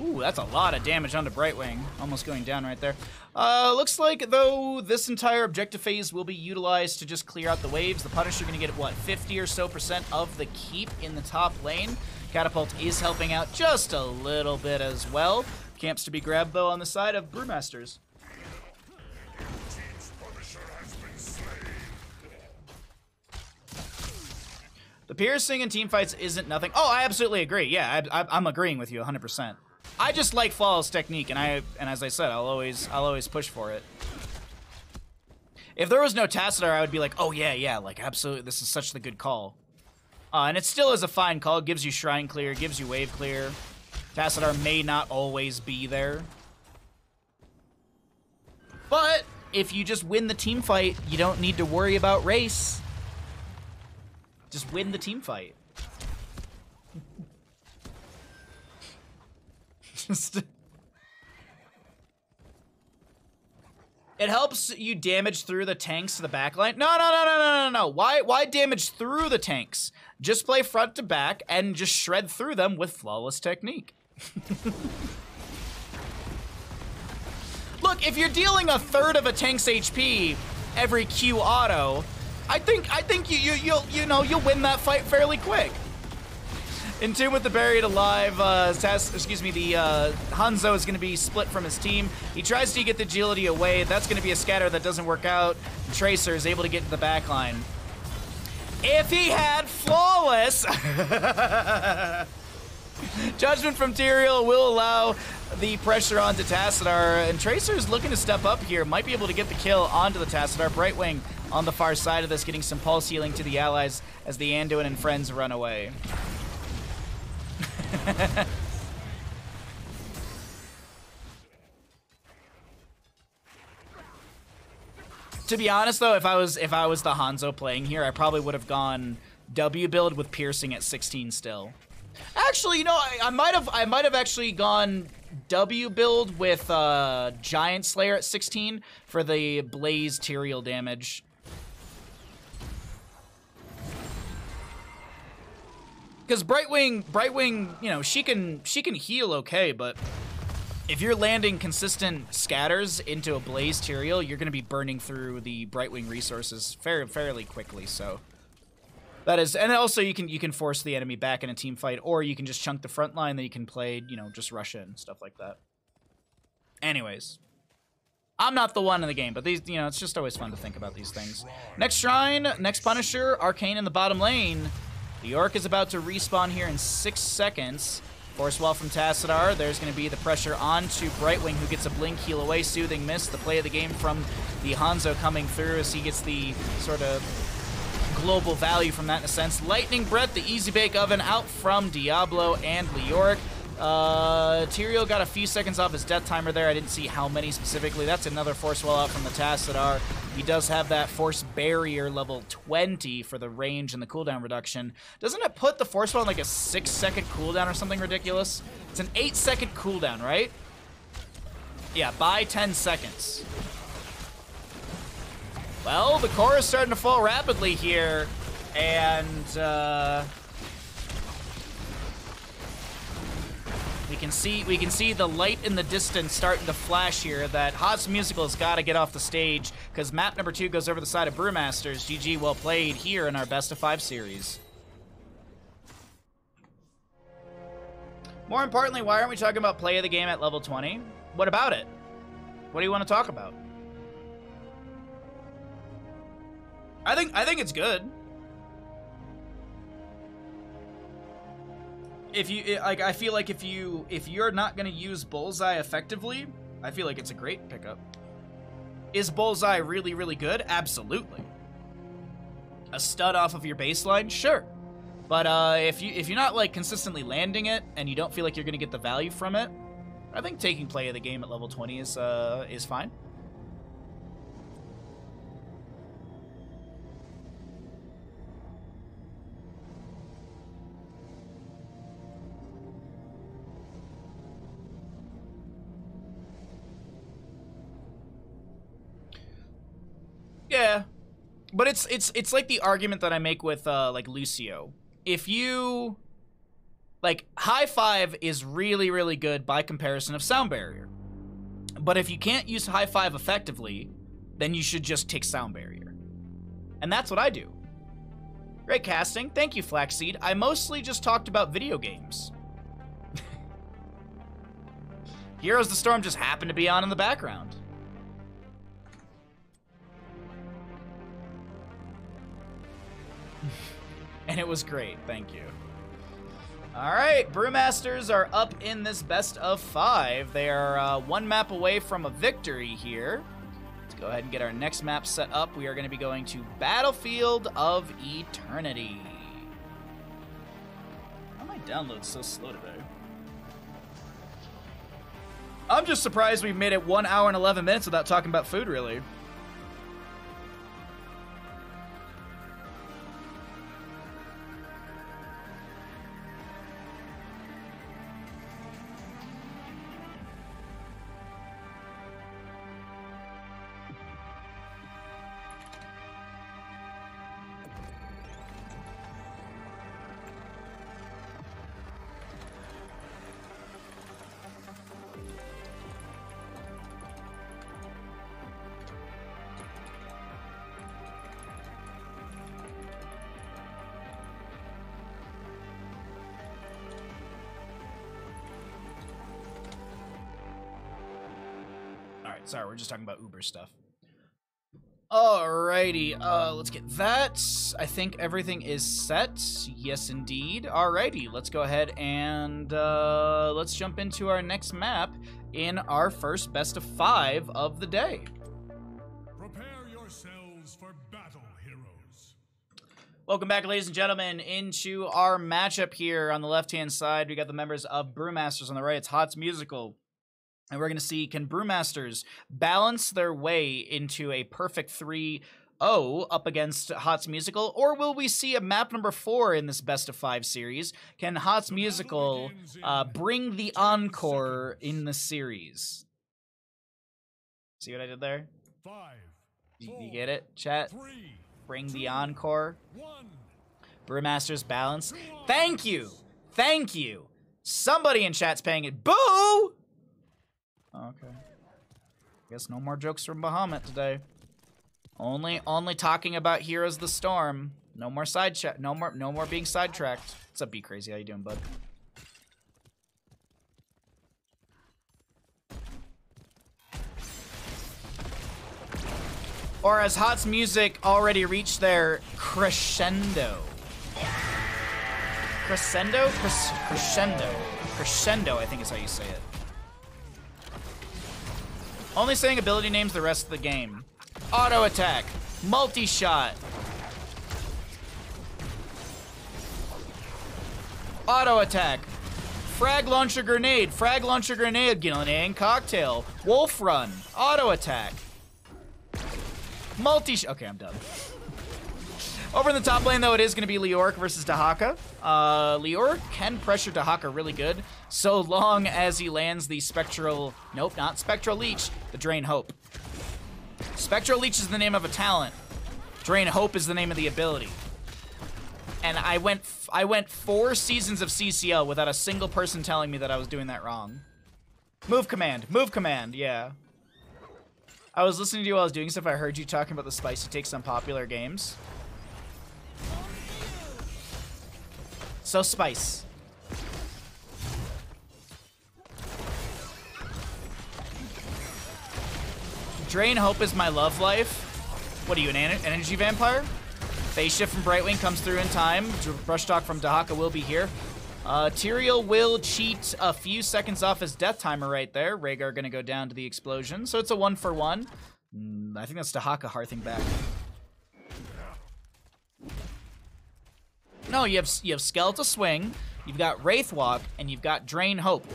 Ooh, that's a lot of damage onto Brightwing. Almost going down right there. Looks like, though, this entire objective phase will be utilized to just clear out the waves. The Punisher going to get, what, 50 or so % of the keep in the top lane. Catapult is helping out just a little bit as well. Camps to be grabbed, though, on the side of Brewmasters. The piercing in teamfights isn't nothing. Oh, I absolutely agree. Yeah, I'm agreeing with you 100%. I just like flawless technique, and as I said, I'll always push for it. If there was no Tassadar, I would be like, oh yeah, like absolutely, this is such the good call. And it still is a fine call. It gives you shrine clear, gives you wave clear. Tassadar may not always be there. But if you just win the team fight, you don't need to worry about race. Just win the team fight. It helps you damage through the tanks to the backline. No. Why damage through the tanks? Just play front to back and just shred through them with flawless technique. Look, if you're dealing a third of a tank's HP every Q auto, I think you'll win that fight fairly quick. In tune with the Buried Alive, Hanzo is going to be split from his team. He tries to get the agility away. That's going to be a scatter that doesn't work out. Tracer is able to get to the back line. If he had flawless, Judgment from Tyrael will allow the pressure onto Tassadar, and Tracer's looking to step up here. Might be able to get the kill onto the Tassadar. Brightwing on the far side of this, getting some pulse healing to the allies as the Anduin and friends run away. To be honest, though, if I was the Hanzo playing here, I probably would have gone W build with piercing at 16 still. Actually, you know, I might have actually gone W build with Giant Slayer at 16 for the Blaze Tyrael damage. Because Brightwing, you know, she can heal okay, but if you're landing consistent scatters into a Blaze Tyrael, you're going to be burning through the Brightwing resources fairly quickly. So that is, and also you can force the enemy back in a team fight, or you can just chunk the front line that you can play, you know, just rush in, stuff like that. Anyways, I'm not the one in the game, but these, you know, it's just always fun to think about these things. Next Shrine, next Punisher, Arcane in the bottom lane. The Orc is about to respawn here in 6 seconds. Force Wall from Tassadar. There's going to be the pressure onto Brightwing, who gets a blink heal away. Soothing Mist, the play of the game from the Hanzo coming through as he gets the sort of global value from that in a sense. Lightning Breath, the Easy Bake Oven out from Diablo and Leoric. Tyrael got a few seconds off his death timer there. I didn't see how many specifically. That's another Force Wall out from the Tassadar. He does have that Force Barrier level 20 for the range and the cooldown reduction. Doesn't it put the Force Wall on like a 6-second cooldown or something ridiculous? It's an 8-second cooldown, right? Yeah, by 10 seconds. Well, the core is starting to fall rapidly here, and we can see the light in the distance starting to flash here that HotS Musical's got to get off the stage because map number 2 goes over the side of Brewmasters. GG, well played here in our best of 5 series. More importantly, why aren't we talking about play of the game at level 20? What about it? What do you want to talk about? I think it's good. If you like, I feel like if you're not gonna use Bullseye effectively, I feel like it's a great pickup. Is Bullseye really, really good? Absolutely. A stud off of your baseline? Sure. But if you're not like consistently landing it and you don't feel like you're gonna get the value from it, I think taking play of the game at level 20 is fine. Yeah, but it's like the argument that I make with like Lucio. If you like, High Five is really, really good by comparison of Sound Barrier, but if you can't use High Five effectively, then you should just take Sound Barrier, and that's what I do. Great casting, thank you, Flaxseed. I mostly just talked about video games. Heroes of the Storm just happened to be on in the background. And it was great, thank you. Alright, Brewmasters are up in this best of 5. They are 1 map away from a victory here. Let's go ahead and get our next map set up. We are going to be going to Battlefield of Eternity. Why are my downloads so slow today? I'm just surprised we made it 1 hour and 11 minutes without talking about food, really. Sorry, we're just talking about Uber stuff. Alrighty, let's get that. I think everything is set. Yes, indeed. Alrighty, let's go ahead and let's jump into our next map in our first best of 5 of the day. Prepare yourselves for battle, heroes. Welcome back, ladies and gentlemen, into our matchup here. On the left-hand side, we got the members of Brewmasters. On the right, it's HotS Musical. And we're going to see, can Brewmasters balance their way into a perfect 3-0 up against HotS Musical? Or will we see a map number 4 in this best of 5 series? Can HotS Musical bring the encore in the series? See what I did there? 5, 4, You get it, chat? 3, Bring the encore. 1. Brewmasters balance. Thank you! Thank you! Somebody in chat's paying it. Boo! Okay. Guess no more jokes from Bahamut today. Only talking about Heroes of the Storm. No more no more being sidetracked. What's up, Be Crazy? How you doing, bud? Or as HotS Music already reached their crescendo. Crescendo? Crescendo. Crescendo, I think is how you say it. Only saying ability names the rest of the game. Auto attack. Multi-shot. Auto attack. Frag launcher grenade. Frag launcher grenade. Gillian cocktail. Wolf run. Auto attack. Okay, I'm done. Over in the top lane, though, it is going to be Leoric versus Dahaka. Leoric can pressure Dahaka really good, so long as he lands the Spectral... Nope, not Spectral Leech, the Drain Hope. Spectral Leech is the name of a talent. Drain Hope is the name of the ability. And I went 4 seasons of CCL without a single person telling me that I was doing that wrong. Move command, yeah. I was listening to you while I was doing stuff. I heard you talking about the spicy takes on popular games. So spice. Drain Hope is my love life. What are you, an energy vampire? Phase shift from Brightwing comes through in time. Brush talk from Dahaka will be here. Tyrael will cheat a few seconds off his death timer right there. Rhaegar gonna go down to the explosion. So it's a 1-for-1. I think that's Dahaka hearthing back. No, you have Skeletal Swing, you've got Wraith Walk, and you've got Drain Hope.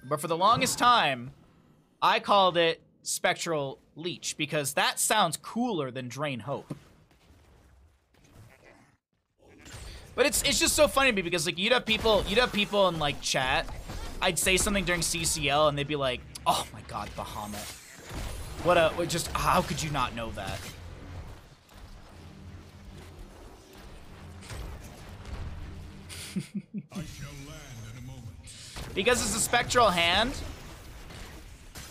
But for the longest time, I called it Spectral Leech because that sounds cooler than Drain Hope. But it's just so funny to me because like you'd have people in like chat. I'd say something during CCL and they'd be like, "Oh my God, Bahamut! How could you not know that?" I shall land in a moment. Because it's a spectral hand.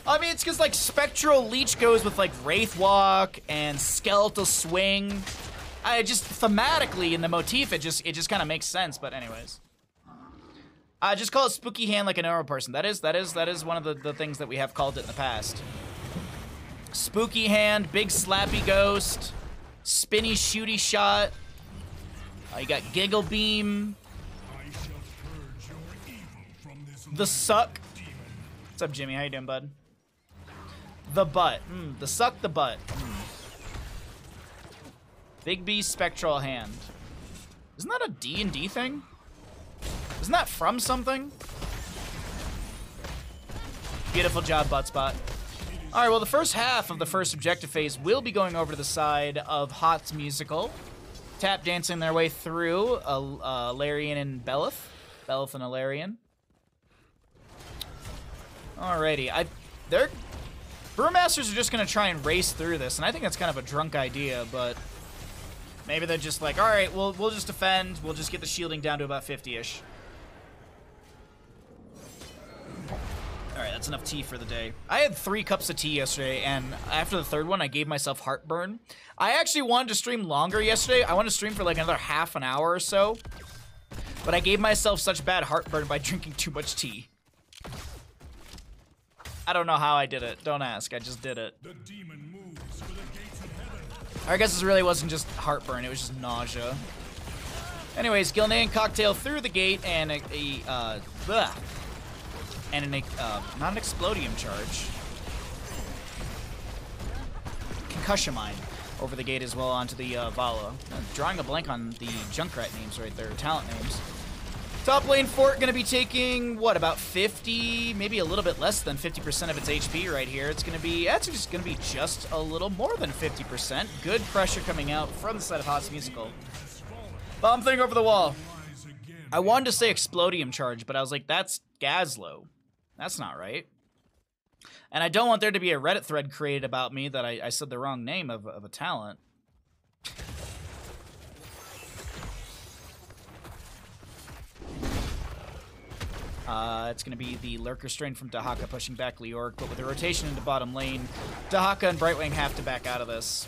I mean, it's because like Spectral Leech goes with like Wraith Walk and Skeletal Swing. I just thematically in the motif, it just kind of makes sense. But anyways, I just call it Spooky Hand like a normal person. That is one of the things that we have called it in the past. Spooky Hand, Big Slappy Ghost, Spinny Shooty Shot. You got Giggle Beam. I shall purge your evil from this The Suck. What's up, Jimmy? How you doing, bud? The Butt. The Suck, the Butt. Big B Spectral Hand. Isn't that a D&D thing? Isn't that from something? Beautiful job, Buttspot. Alright, well, the first half of the first objective phase will be going over to the side of HotS Musical. Tap dancing their way through Larian and Belith. Belith and Alarian. Alrighty, Brewmasters are just gonna try and race through this, and I think that's kind of a drunk idea, but maybe they're just like, alright, we'll just defend, we'll just get the shielding down to about 50-ish. Alright, that's enough tea for the day. I had 3 cups of tea yesterday, and after the third one, I gave myself heartburn. I actually wanted to stream longer yesterday. I wanted to stream for like another half an hour or so, but I gave myself such bad heartburn by drinking too much tea. I don't know how I did it. Don't ask. I just did it. The demon moves for the gates of heaven. I guess this really wasn't just heartburn, it was just nausea. Anyways, Gilnean Cocktail through the gate and not an Explodium charge. Concussion Mine over the gate as well onto the Vala. Drawing a blank on the Junkrat names right there, talent names. Top lane Fort going to be taking, what, about 50, maybe a little bit less than 50% of its HP right here. It's going to be, actually just going to be just a little more than 50%. Good pressure coming out from the side of HotS Musical. Bomb thing over the wall. I wanted to say Explodium charge, but I was like, that's Gazlo. That's not right. And I don't want there to be a Reddit thread created about me that I said the wrong name of a talent. It's going to be the Lurker Strain from Dahaka pushing back Leoric, but with a rotation into bottom lane, Dahaka and Brightwing have to back out of this.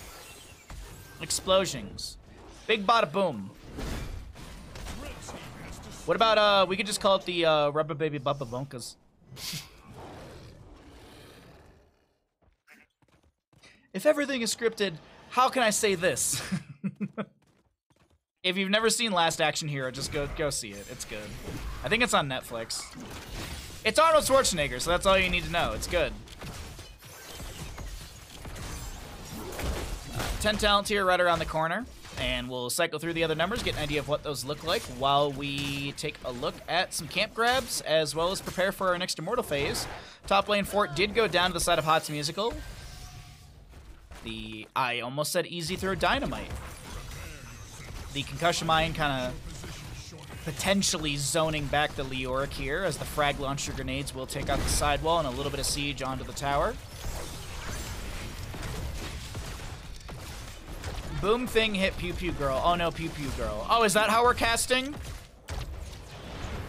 Explosions. Big bada boom. What about, we could just call it the Rubber Baby Bubba Bonkas. If everything is scripted, how can I say this? If you've never seen Last Action Hero, just go see it. It's good. I think it's on Netflix. It's Arnold Schwarzenegger, so that's all you need to know. It's good. 10 talent tier right around the corner, and we'll cycle through the other numbers, get an idea of what those look like while we take a look at some camp grabs, as well as prepare for our next Immortal phase. Top lane Fort did go down to the side of HotS Musical. I almost said easy throw dynamite. The Concussion Mine kind of potentially zoning back the Leoric here, as the frag launcher grenades will take out the sidewall and a little bit of siege onto the tower. Boom thing hit Pew Pew Girl. Oh no, Pew Pew Girl. Oh, is that how we're casting?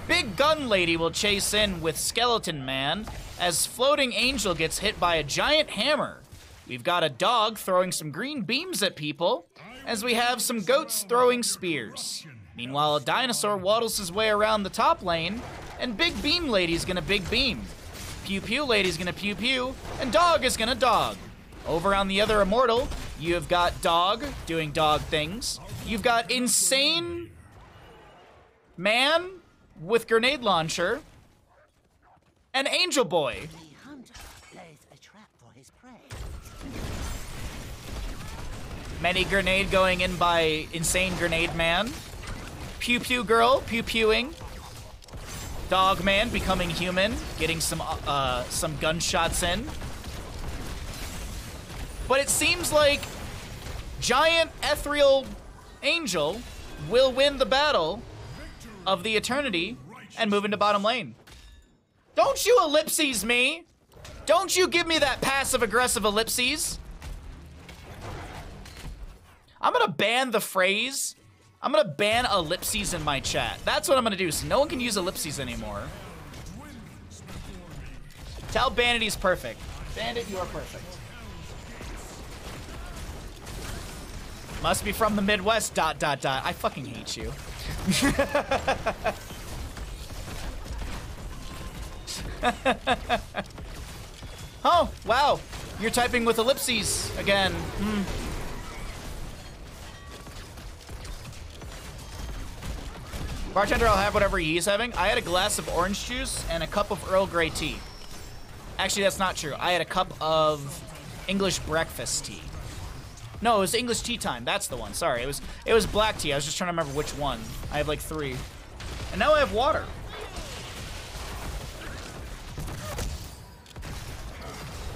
Big Gun Lady will chase in with Skeleton Man as Floating Angel gets hit by a giant hammer. We've got a dog throwing some green beams at people, as we have some goats throwing spears. Meanwhile, a dinosaur waddles his way around the top lane, and Big Beam Lady's gonna Big Beam. Pew Pew Lady's gonna Pew Pew, and Dog is gonna Dog. Over on the other Immortal, you have got Dog doing dog things. You've got Insane Man with Grenade Launcher, and Angel Boy. Many Grenade going in by Insane Grenade Man. Pew Pew Girl, Pew Pewing. Dog Man becoming human, getting some gunshots in. But it seems like Giant Ethereal Angel will win the battle of the Eternity and move into bottom lane. Don't you ellipses me! Don't you give me that passive-aggressive ellipses! I'm gonna ban the phrase. I'm gonna ban ellipses in my chat. That's what I'm gonna do, so no one can use ellipses anymore. Tell Bandit perfect. Bandit, you are perfect. Must be from the Midwest, ... I fucking hate you. Oh, wow. You're typing with ellipses again. Bartender, I'll have whatever he's having. I had a glass of orange juice and a cup of Earl Grey tea. Actually, that's not true. I had a cup of English breakfast tea. No, it was English tea time. That's the one. Sorry, it was black tea. I was just trying to remember which one. I have like 3. And now I have water.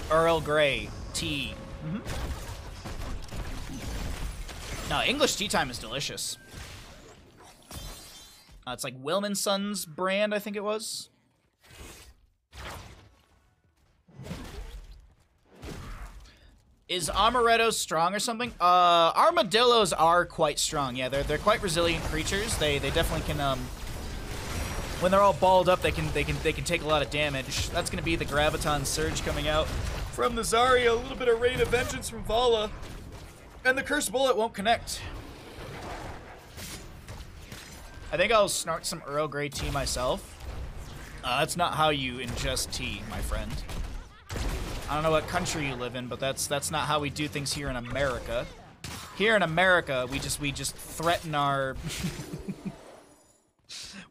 Earl Grey tea. No, English tea time is delicious. It's like Wilmanson's brand, I think it was. Is Amaretto strong or something? Armadillos are quite strong. Yeah, they're quite resilient creatures. They definitely can when they're all balled up, they can take a lot of damage. That's gonna be the Graviton Surge coming out from the Zarya, a little bit of Rain of Vengeance from Vala, and the Cursed Bullet won't connect. I think I'll snort some Earl Grey tea myself. That's not how you ingest tea, my friend. I don't know what country you live in, but that's not how we do things here in America. Here in America, we just threaten our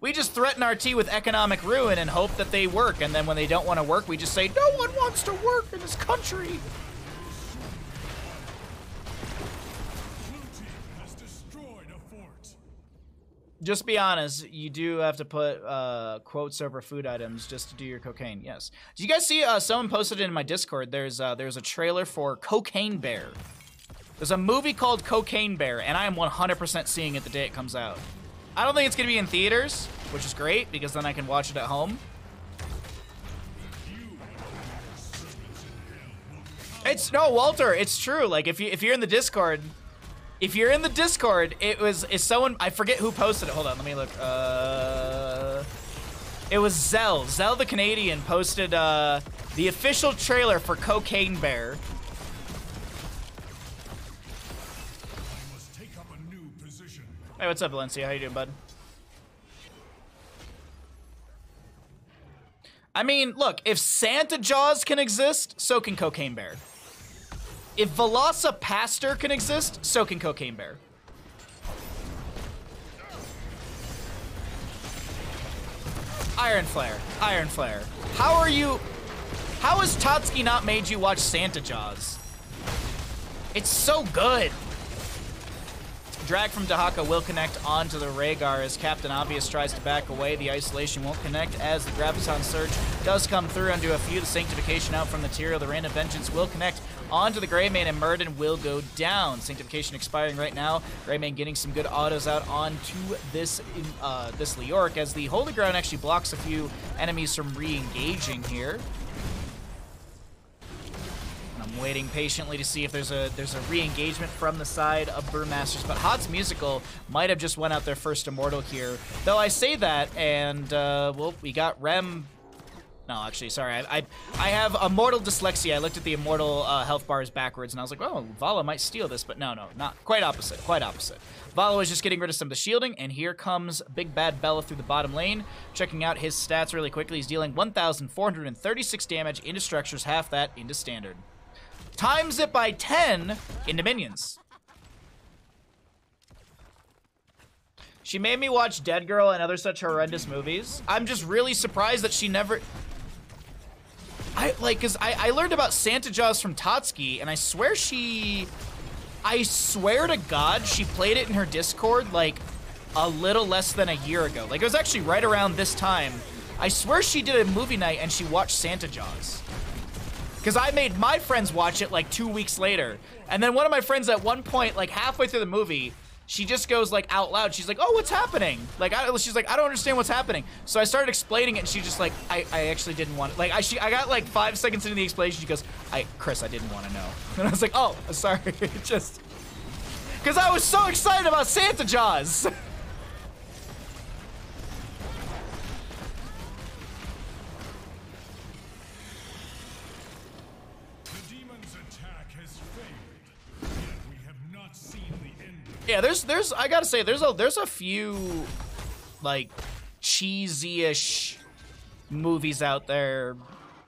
we just threaten our tea with economic ruin and hope that they work. And then when they don't want to work, we just say no one wants to work in this country. Blue team has destroyed a fort. Just be honest, you do have to put quotes over food items just to do your cocaine. Yes. Did you guys see? Someone posted it in my Discord. There's a trailer for Cocaine Bear. There's a movie called Cocaine Bear, and I am 100% seeing it the day it comes out. I don't think it's gonna be in theaters, which is great because then I can watch it at home. It's no, Walter. It's true. Like if you're in the Discord. If you're in the Discord, it's someone, I forget who posted it. Hold on, let me look. It was Zell the Canadian posted the official trailer for Cocaine Bear. I must take up a new position. Hey, what's up, Valencia? How you doing, bud? I mean, look, if Santa Jaws can exist, so can Cocaine Bear. If Velocipaster can exist, so can Cocaine Bear. Iron Flare, Iron Flare. How has Totski not made you watch Santa Jaws? It's so good. Drag from Dahaka will connect onto the Rhaegar as Captain Obvious tries to back away. The isolation won't connect as the Graviton Surge does come through and do a few. The Sanctification out from the Tyrael. The Rain of Vengeance will connect onto the Greymane and Murden will go down. Sanctification expiring right now. Greymane getting some good autos out onto this Leoric as the Holy Ground actually blocks a few enemies from re-engaging here. I'm waiting patiently to see if there's a re-engagement from the side of Brewmasters, but HotS Musical might have just went out their first Immortal here. Though I say that, and well, we got Rem. No, actually, sorry, I have Immortal dyslexia. I looked at the Immortal health bars backwards, and I was like, oh, Vala might steal this, but no, not quite opposite, quite opposite. Vala was just getting rid of some of the shielding, and here comes Big Bad Bella through the bottom lane. Checking out his stats really quickly, he's dealing 1,436 damage into structures, half that into standard. Times it by 10 into minions. She made me watch Dead Girl and other such horrendous movies. I'm just really surprised that she never... Cause I learned about Santa Jaws from Totski, and I swear to God, she played it in her Discord, like, a little less than a year ago. Like, it was actually right around this time. I swear she did a movie night and she watched Santa Jaws. Because I made my friends watch it like 2 weeks later. And then one of my friends at one point, like halfway through the movie, she just goes like out loud. She's like, oh, what's happening? Like, she's like, I don't understand what's happening. So I started explaining it and she just like, I actually didn't want it. Like, I got like 5 seconds into the explanation. She goes, Chris, I didn't want to know. And I was like, oh, sorry. Just, because I was so excited about Santa Jaws. Yeah, there's I gotta say there's a few like cheesy-ish movies out there,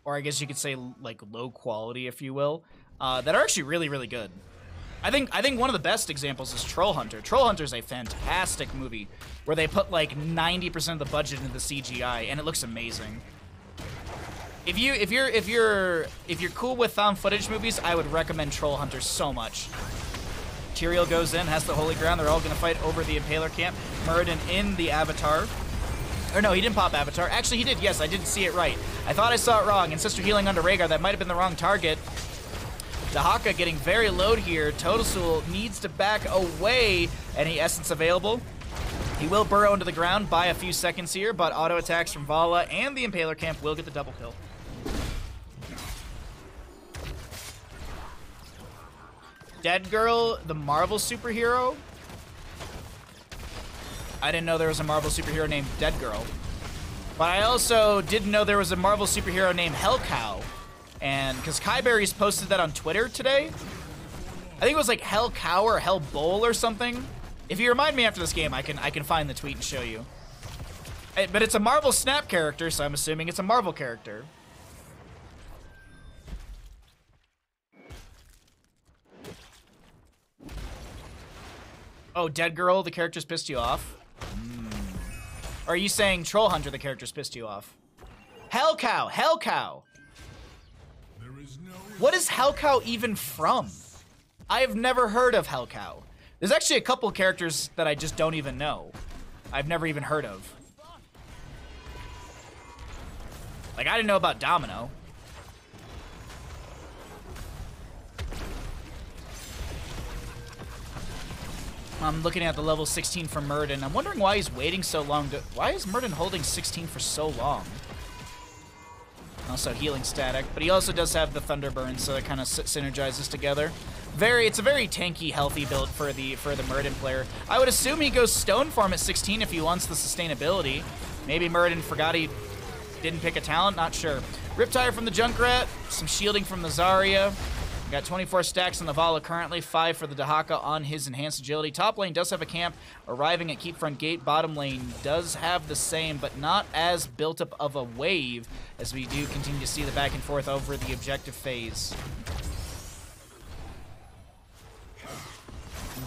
or I guess you could say like low quality, if you will, that are actually really, really good. I think one of the best examples is Troll Hunter. Troll Hunter is a fantastic movie where they put like 90% of the budget into the CGI and it looks amazing. If you're cool with found footage movies, I would recommend Troll Hunter so much. Tyrael goes in, has the Holy Ground. They're all going to fight over the Impaler camp. Muradin in the Avatar. Or no, he didn't pop Avatar. Actually, he did. Yes, I didn't see it right. I thought I saw it wrong. And Sister Healing onto Rhaegar. That might have been the wrong target. Dahaka getting very low here. Totosul needs to back away. Any Essence available? He will burrow into the ground, buy a few seconds here, but auto attacks from Vala and the Impaler camp will get the double kill. Dead Girl, the Marvel superhero? I didn't know there was a Marvel superhero named Dead Girl. But I also didn't know there was a Marvel superhero named Hellcow. And because Kyberry's posted that on Twitter today. I think it was like Hellcow or Hellbowl or something. If you remind me after this game, I can find the tweet and show you. But it's a Marvel Snap character, so I'm assuming it's a Marvel character. Oh, Dead Girl, the character's pissed you off? Or are you saying Troll Hunter, the character's pissed you off? Hell Cow! Hell Cow! What is Hell Cow even from? I have never heard of Hell Cow. There's actually a couple characters that I just don't even know. I've never even heard of. Like, I didn't know about Domino. I'm looking at the level 16 for Murden. I'm wondering why he's waiting so long to... Why is Murden holding 16 for so long? Also healing static, but he also does have the Thunder Burn, so it kind of synergizes together. It's a very tanky, healthy build for the Murden player. I would assume he goes Stone Form at 16 if he wants the sustainability. Maybe Murden forgot he didn't pick a talent, not sure. Riptire from the Junkrat, some shielding from the Zarya. Got 24 stacks on the Vala currently, 5 for the Dahaka on his enhanced agility. Top lane does have a camp arriving at Keep Front Gate. Bottom lane does have the same, but not as built up of a wave as we do continue to see the back and forth over the objective phase.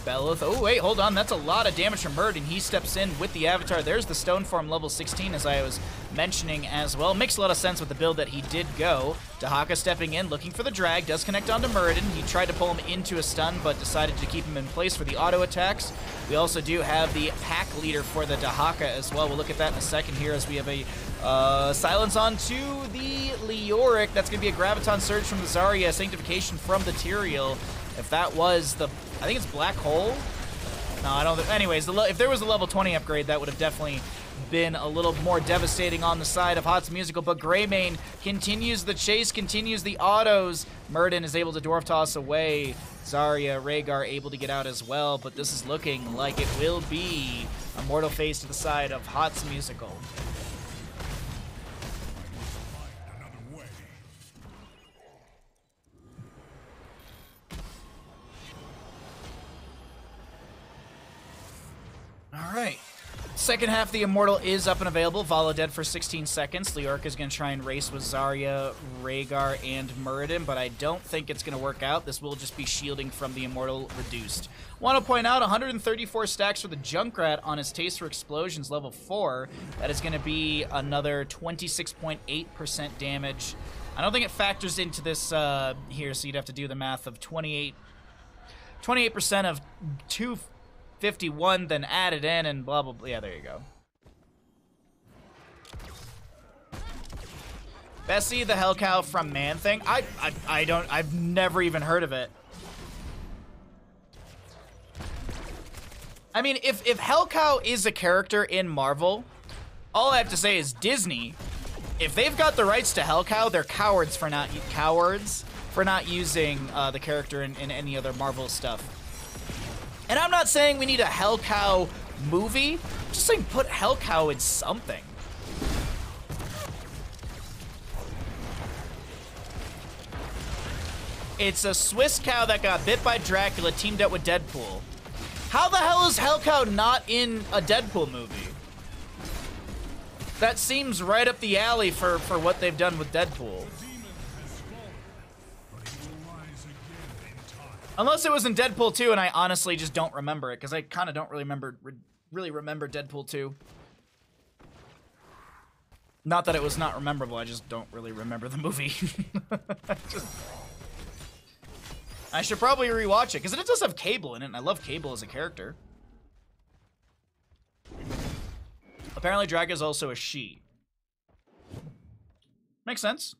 Belloth. Oh, wait, hold on. That's a lot of damage from Murden. He steps in with the Avatar. There's the Stone Form level 16, as I was mentioning as well. Makes a lot of sense with the build that he did go. Dahaka stepping in, looking for the drag. Does connect onto Murden. He tried to pull him into a stun, but decided to keep him in place for the auto attacks. We also do have the pack leader for the Dahaka as well. We'll look at that in a second here as we have a silence on to the Leoric. That's going to be a Graviton Surge from the Zarya. Sanctification from the Tyrael. If that was the... I think it's Black Hole? No, I don't... Anyways, if there was a level 20 upgrade, that would have definitely been a little more devastating on the side of HotS Musical, but Greymane continues the chase, continues the autos. Murden is able to Dwarf Toss away. Zarya, Rhaegar able to get out as well, but this is looking like it will be a mortal phase to the side of HotS Musical. All right. Second half of the Immortal is up and available. Vala dead for 16 seconds. Leoric is going to try and race with Zarya, Rhaegar, and Murden, but I don't think it's going to work out. This will just be shielding from the Immortal reduced. Want to point out 134 stacks for the Junkrat on his Taste for Explosions level 4. That is going to be another 26.8% damage. I don't think it factors into this here, so you'd have to do the math of 28% of 251, then add it in and blah, blah, blah. Yeah, there you go. Bessie, the Hell Cow from Man Thing. I've never even heard of it. I mean, if Hell Cow is a character in Marvel, all I have to say is Disney, if they've got the rights to Hell Cow, they're cowards for not using the character in any other Marvel stuff. And I'm not saying we need a Hell Cow movie. I'm just saying put Hell Cow in something. It's a Swiss cow that got bit by Dracula, teamed up with Deadpool. How the hell is Hell Cow not in a Deadpool movie? That seems right up the alley for what they've done with Deadpool. Unless it was in Deadpool 2, and I honestly just don't remember it, because I kind of don't really remember Deadpool 2. Not that it was not rememberable, I just don't really remember the movie. I should probably rewatch it, because it does have Cable in it, and I love Cable as a character. Apparently Drag is also a she. Makes sense.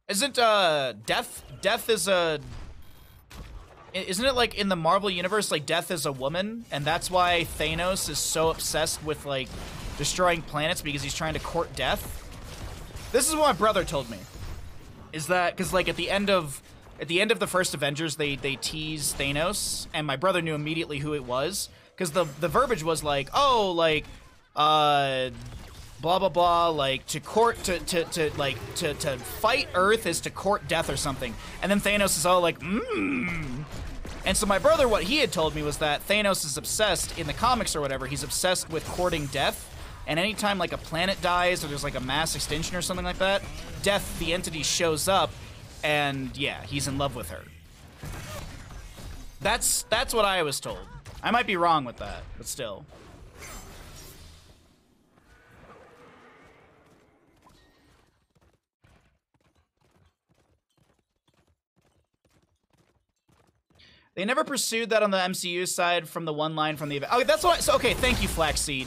Isn't, Death is a... Isn't it, like, in the Marvel Universe, like, Death is a woman? And that's why Thanos is so obsessed with, like, destroying planets, because he's trying to court death? This is what my brother told me. Is that, because, like, at the end of the first Avengers, they tease Thanos, and my brother knew immediately who it was. Because the verbiage was like, oh, like, blah, blah, blah, like, to fight Earth is to court death or something. And then Thanos is all like, And so my brother, what he had told me was that Thanos is obsessed, in the comics or whatever, he's obsessed with courting death. And anytime, like, a planet dies or there's, like, a mass extinction or something like that, Death, the entity, shows up, and, yeah, he's in love with her. That's what I was told. I might be wrong with that, but still. They never pursued that on the MCU side from the one line from the event. Okay, that's what so okay, thank you, Flaxseed.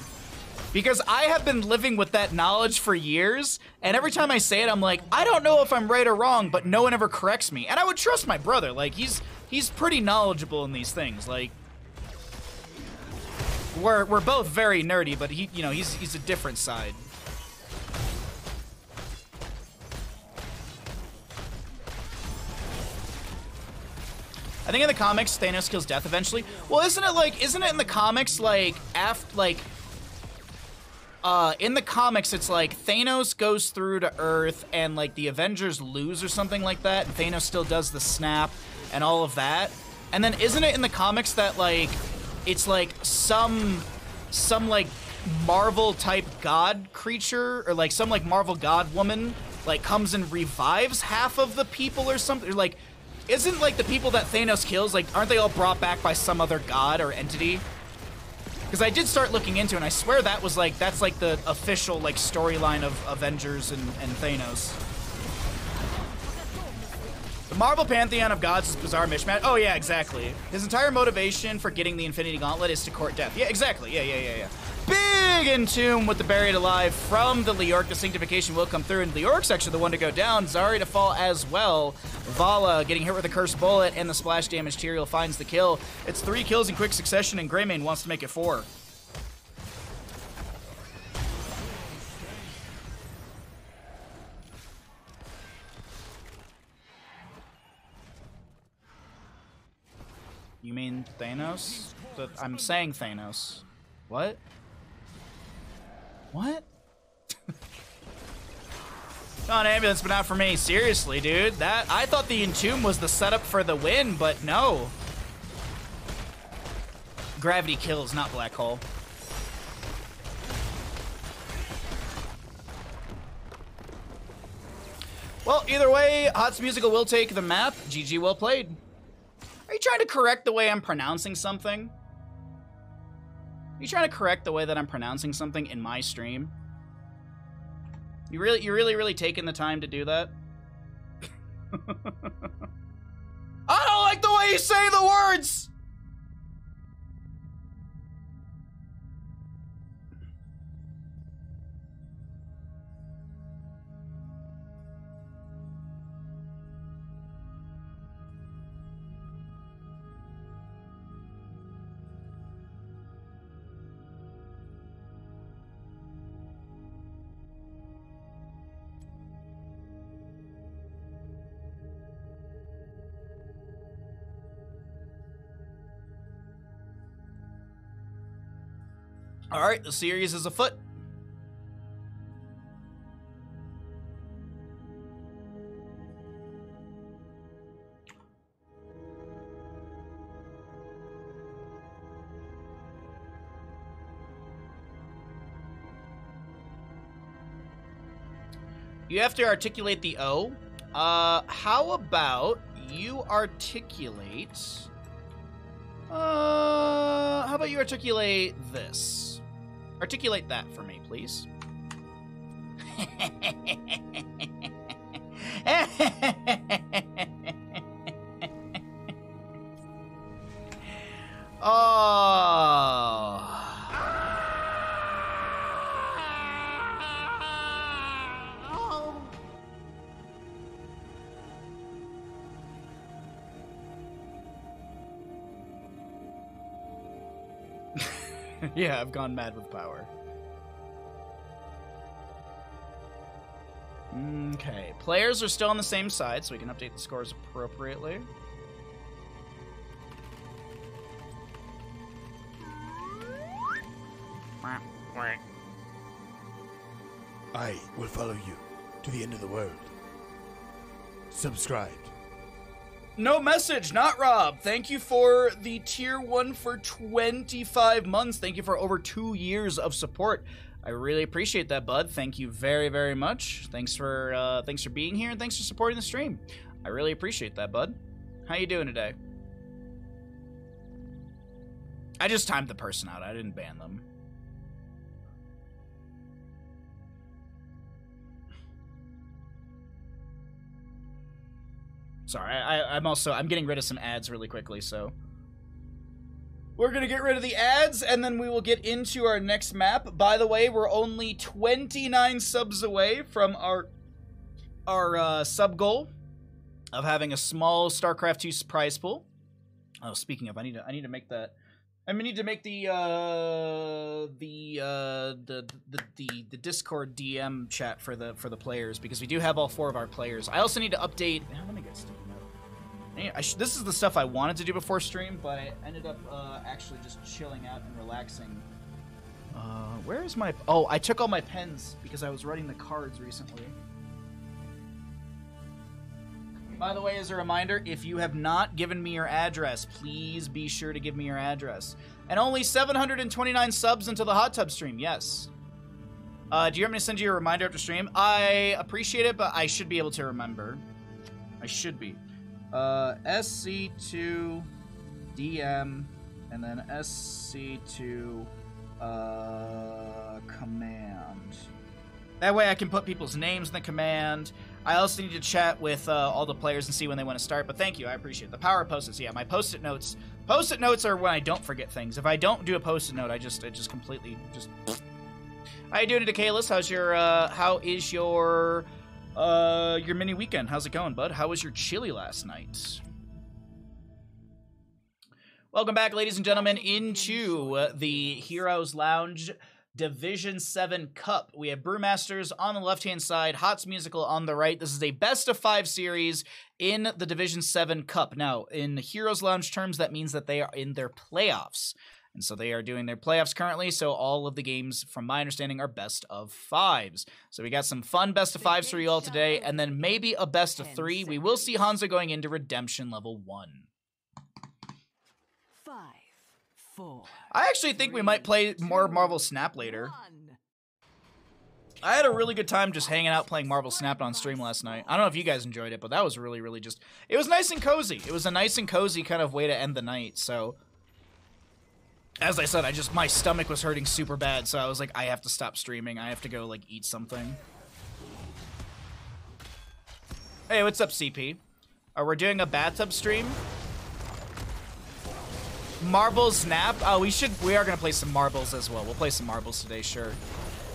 Because I have been living with that knowledge for years, and every time I say it, I'm like, I don't know if I'm right or wrong, but no one ever corrects me. And I would trust my brother. Like, he's pretty knowledgeable in these things. Like, we're both very nerdy, but he, you know, he's a different side. I think in the comics, Thanos kills Death eventually. Well, isn't it in the comics, like, in the comics, it's like Thanos goes through to Earth and, like, the Avengers lose or something like that, and Thanos still does the snap and all of that. And then isn't it in the comics that, like, it's like some like, Marvel-type god creature, or, like, some, like, Marvel god woman, like, comes and revives half of the people or something? Or, like, isn't, like, the people that Thanos kills, like, aren't they all brought back by some other god or entity? Because I did start looking into it, and I swear that was, like, that's, like, the official, like, storyline of Avengers and Thanos. The Marvel Pantheon of Gods is bizarre mishmash. Oh, yeah, exactly. His entire motivation for getting the Infinity Gauntlet is to court death. Yeah, exactly. Yeah. Big Entomb with the Buried Alive from the Leoric. The Sanctification will come through, and Leoric's actually the one to go down. Zari to fall as well. Vala getting hit with a Cursed Bullet, and the splash damage. Tyrael finds the kill. It's 3 kills in quick succession, and Greymane wants to make it 4. You mean Thanos? I'm saying Thanos. What? What? Oh, an ambulance, but not for me. Seriously, dude. I thought the Entomb was the setup for the win, but no. Gravity kills, not black hole. Well, either way, HotS Musical will take the map. GG, well played. Are you trying to correct the way I'm pronouncing something? Are you trying to correct the way that I'm pronouncing something in my stream? You're really taking the time to do that? I don't like the way you say the words! All right, the series is afoot. You have to articulate the O. How about you articulate... how about you articulate this? Articulate that for me, please. Oh. Yeah, I've gone mad with power. Okay, players are still on the same side, so we can update the scores appropriately. I will follow you to the end of the world. Subscribed. No message, not Rob. Thank you for the tier 1 for 25 months. Thank you for over 2 years of support. I really appreciate that, bud. Thank you very, very much. Thanks for being here, and thanks for supporting the stream. I really appreciate that, bud. How you doing today? I just timed the person out. I didn't ban them. Sorry, I'm getting rid of some ads really quickly, so we're gonna get rid of the ads, and then we will get into our next map. By the way, we're only 29 subs away from our sub goal of having a small StarCraft 2 prize pool. Oh, speaking of, I need to make that. I need to make the Discord DM chat for the players, because we do have all 4 of our players. I also need to update. Let me get a sticky note. This is the stuff I wanted to do before stream, but I ended up actually just chilling out and relaxing. Where is my? Oh, I took all my pens because I was writing the cards recently. By the way, as a reminder, if you have not given me your address, please be sure to give me your address. And only 729 subs into the hot tub stream, yes. Do you want me to send you a reminder after stream? I appreciate it, but I should be able to remember. I should be. SC2 DM, and then SC2 command. That way I can put people's names in the command. I also need to chat with all the players and see when they want to start, but thank you, I appreciate it. The power of post-its, yeah, my post-it notes. Post-it notes are when I don't forget things. If I don't do a post-it note, it just completely just. How you doing today, Kalis? How is your mini weekend? How's it going, bud? How was your chili last night? Welcome back, ladies and gentlemen, into the Heroes Lounge Division 7 Cup. We have Brewmasters on the left-hand side, HotS Musical on the right. This is a best-of-5 series in the Division 7 Cup. Now, in Heroes Lounge terms, that means that they are in their playoffs. And so they are doing their playoffs currently, so all of the games, from my understanding, are best-of-5s. So we got some fun best-of-5s for you all today, and then maybe a best-of-3. We will see Hanzo going into Redemption Level 1. 5, 4. I actually think we might play more Marvel Snap later. I had a really good time just hanging out playing Marvel Snap on stream last night. I don't know if you guys enjoyed it, but that was really, really just... It was nice and cozy. It was a nice and cozy kind of way to end the night, so... As I said, my stomach was hurting super bad, so I was like, I have to stop streaming. I have to go, like, eat something. Hey, what's up, CP? We're doing a bathtub stream? Marbles Snap? Oh, we are gonna play some marbles as well. We'll play some marbles today, sure.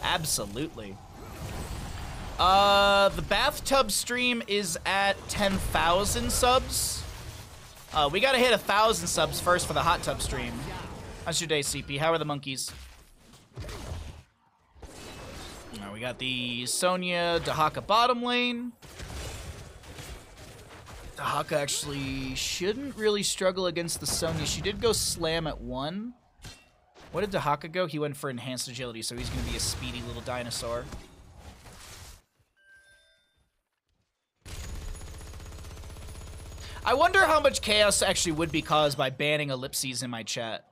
Absolutely. The bathtub stream is at 10,000 subs. We gotta hit 1,000 subs first for the hot tub stream. How's your day, CP? How are the monkeys? Now we got the Sonya Dahaka bottom lane. Dahaka actually shouldn't really struggle against the Sonya. She did go slam at 1. What did Dahaka go? He went for enhanced agility, so he's going to be a speedy little dinosaur. I wonder how much chaos actually would be caused by banning ellipses in my chat.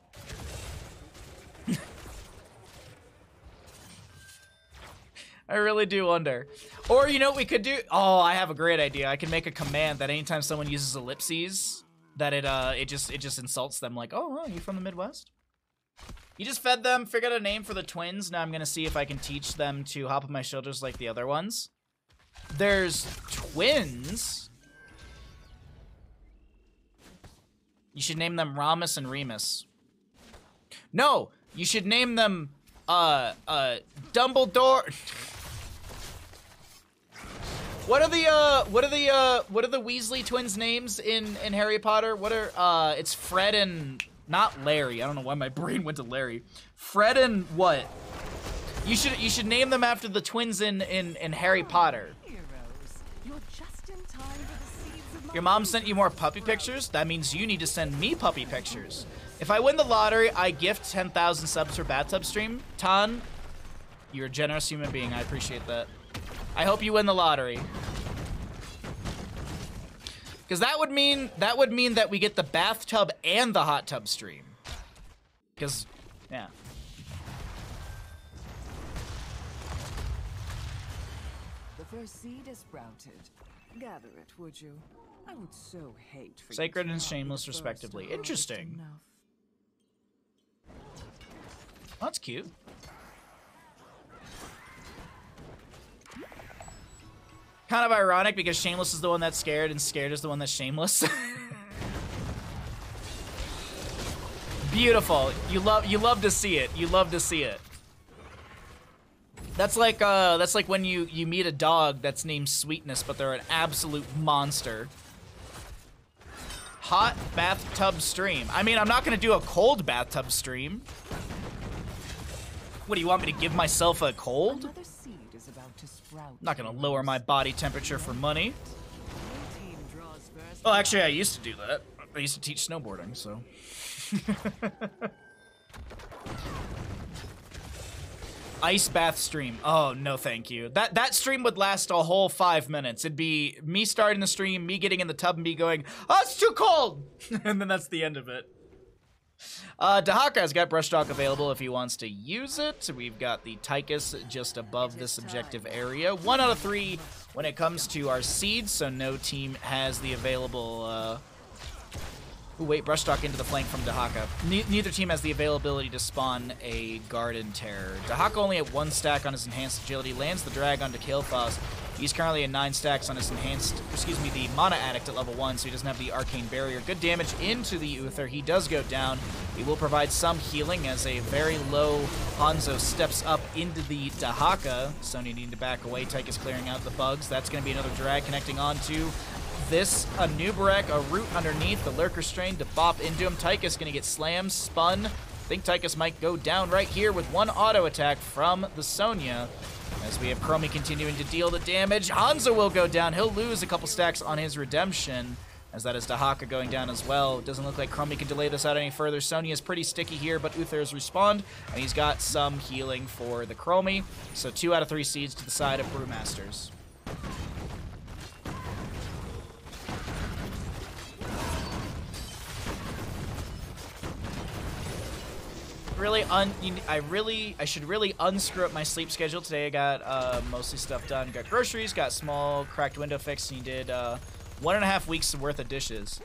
I really do wonder. Or, you know what we could do? Oh, I have a great idea. I can make a command that anytime someone uses ellipses, that it just insults them, like, oh, you from the Midwest? You just fed them, figured out a name for the twins. Now I'm gonna see if I can teach them to hop on my shoulders like the other ones. There's twins. You should name them Ramus and Remus. No, you should name them Dumbledore. What are the Weasley twins' names in Harry Potter? What are it's Fred and not Larry. I don't know why my brain went to Larry. Fred and what? You should name them after the twins in Harry Potter. Your mom sent you more puppy pictures? That means you need to send me puppy pictures. If I win the lottery, I gift 10,000 subs for Bathtub Stream. Tan, you're a generous human being. I appreciate that. I hope you win the lottery. Because that would mean that we get the bathtub and the hot tub stream. Because, yeah. The first seed is sprouted. Gather it, would you? I would so hate for Sacred you to and not be shameless, the first respectively. to harvest Interesting. enough. That's cute. Kind of ironic because Shameless is the one that's scared and Scared is the one that's shameless. Beautiful. You love to see it. You love to see it. That's like when you meet a dog that's named Sweetness, but they're an absolute monster. Hot bathtub stream. I mean, I'm not gonna do a cold bathtub stream. What do you want me to give myself a cold? Another seed is about to sprout. I'm not gonna lower my body temperature for money. Your team draws first Oh, actually, I used to do that. I used to teach snowboarding, so. Ice bath stream. Oh, no thank you. That stream would last a whole 5 minutes. It'd be me starting the stream, me getting in the tub, and me going, oh, it's too cold! And then that's the end of it. Dahaka's got Brushtalk available if he wants to use it. We've got the Tychus just above this objective area. 1 out of 3 when it comes to our seeds, so no team has the available... Ooh, wait, Brushtalk into the flank from Dahaka. Neither team has the availability to spawn a Garden Terror. Dahaka only at 1 stack on his Enhanced Agility, lands the drag onto Kael'thas. He's currently at 9 stacks on his the Mana Addict at level 1, so he doesn't have the Arcane Barrier. Good damage into the Uther. He does go down. He will provide some healing as a very low Hanzo steps up into the Dahaka. Sonya needing to back away. Tychus clearing out the bugs. That's going to be another drag connecting onto this. A Nubarek, a Root underneath. The Lurker Strain to bop into him. Tychus going to get slammed, spun. I think Tychus might go down right here with 1 auto attack from the Sonya. As we have Chromie continuing to deal the damage. Hanzo will go down. He'll lose a couple stacks on his redemption, as that is Dahaka going down as well. It doesn't look like Chromie can delay this out any further. Sonya is pretty sticky here, but Uther has respawned, and he's got some healing for the Chromie. So 2 out of 3 seeds to the side of Brewmasters. I should really unscrew up my sleep schedule. Today I got mostly stuff done. Got groceries, got small cracked window fixed, and he did 1.5 weeks worth of dishes.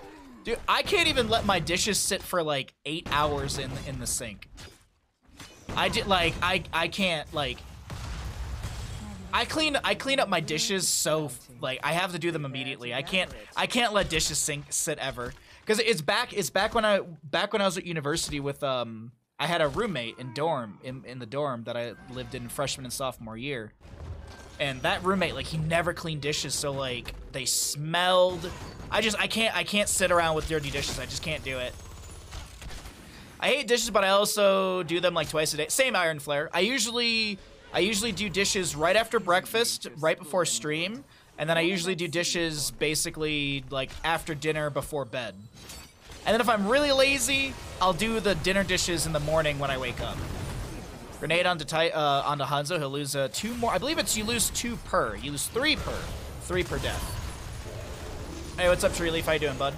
Dude, I can't even let my dishes sit for like 8 hours in the sink. I can't like. I clean up my dishes so like I have to do them immediately. I can't let dishes sit ever, because it's back when I was at university with I had a roommate in the dorm that I lived in freshman and sophomore year. And that roommate, like, he never cleaned dishes, so like they smelled. I can't sit around with dirty dishes. I just can't do it. I hate dishes, but I also do them like twice a day. Same Iron Flare. I usually do dishes right after breakfast, right before stream, and then I usually do dishes basically like after dinner before bed. And then if I'm really lazy, I'll do the dinner dishes in the morning when I wake up. Grenade onto Hanzo. He'll lose 2 more. I believe it's you lose 2 per. You lose 3 per. 3 per death. Hey, what's up, Tree Leaf? How you doing, bud?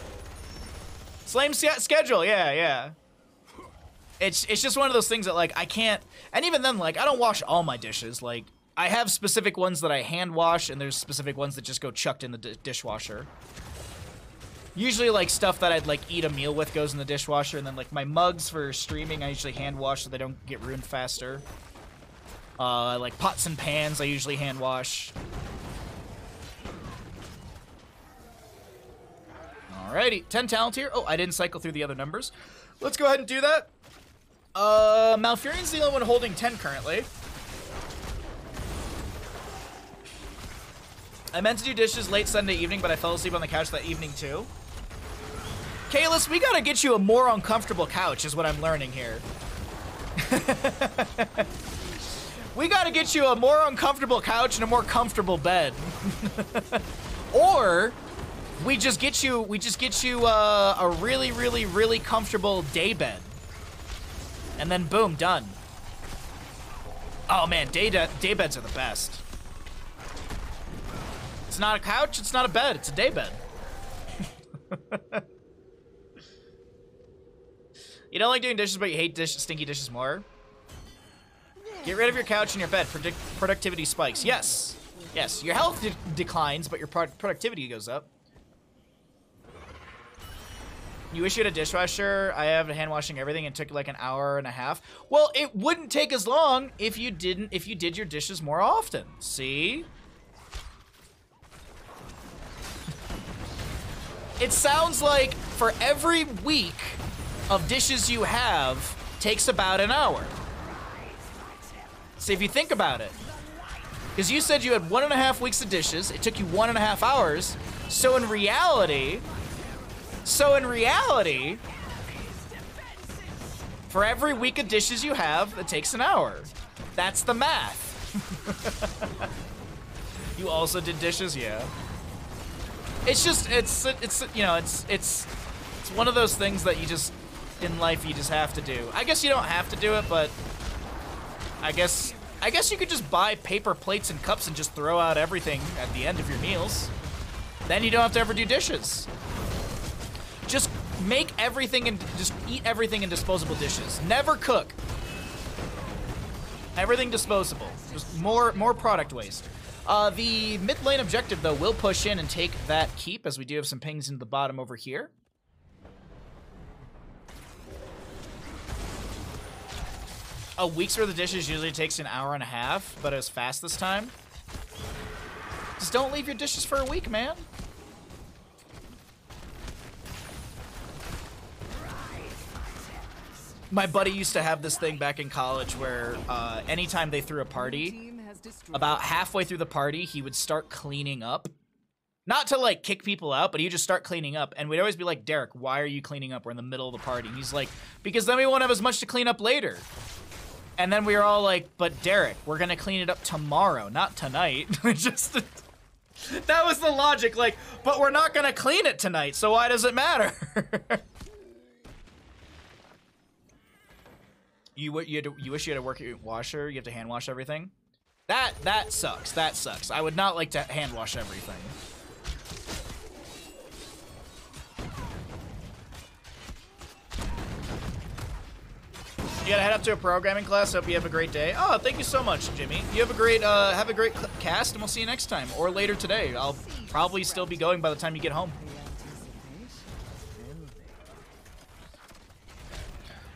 Same schedule. Yeah. It's just one of those things that like I can't. And even then, like I don't wash all my dishes. Like I have specific ones that I hand wash, and there's specific ones that just go chucked in the dishwasher. Usually, like, stuff that I'd, like, eat a meal with goes in the dishwasher, and then, like, my mugs for streaming, I usually hand wash so they don't get ruined faster. Like, pots and pans, I usually hand wash. Alrighty, 10 talent here. Oh, I didn't cycle through the other numbers. Let's go ahead and do that. Malfurion's the only one holding 10 currently. I meant to do dishes late Sunday evening, but I fell asleep on the couch that evening, too. Kalis, we gotta get you a more uncomfortable couch, is what I'm learning here. We gotta get you a more uncomfortable couch and a more comfortable bed. Or we just get you a really, really, really comfortable day bed. And then boom, done. Oh man, day beds are the best. It's not a couch, it's not a bed, it's a day bed. You don't like doing dishes, but you hate stinky dishes more? Get rid of your couch and your bed. Productivity spikes. Yes. Yes. Your health declines, but your productivity goes up. You wish you had a dishwasher. I have hand washing everything. It took like an hour and a half. Well, it wouldn't take as long if you did your dishes more often. See? It sounds like for every week of dishes you have takes about an hour. See, if you think about it. Because you said you had 1.5 weeks of dishes. It took you 1.5 hours. So in reality, for every week of dishes you have, it takes an hour. That's the math. You also did dishes, yeah. It's just, you know, it's one of those things that you just, in life, you just have to do. I guess you don't have to do it, but I guess you could just buy paper plates and cups and just throw out everything at the end of your meals. Then you don't have to ever do dishes. Just make everything and just eat everything in disposable dishes. Never cook. Everything disposable. Just more product waste. The mid lane objective, though, will push in and take that keep, as we do have some pings into the bottom over here. A week's worth of dishes usually takes an hour and a half, but it was fast this time. Just don't leave your dishes for a week, man. My buddy used to have this thing back in college where anytime they threw a party, about halfway through the party, he would start cleaning up. Not to, like, kick people out, but he'd just start cleaning up. And we'd always be like, Derek, why are you cleaning up? We're in the middle of the party. And he's like, because then we won't have as much to clean up later. And then we were all like, but Derek, we're going to clean it up tomorrow, not tonight. Just that was the logic, like, but we're not going to clean it tonight, so why does it matter? You wish you had a working washer? You have to hand wash everything? That sucks. That sucks. I would not like to hand wash everything. You gotta head up to a programming class. Hope you have a great day. Oh, thank you so much, Jimmy. You have a great cast, and we'll see you next time or later today. I'll probably still be going by the time you get home.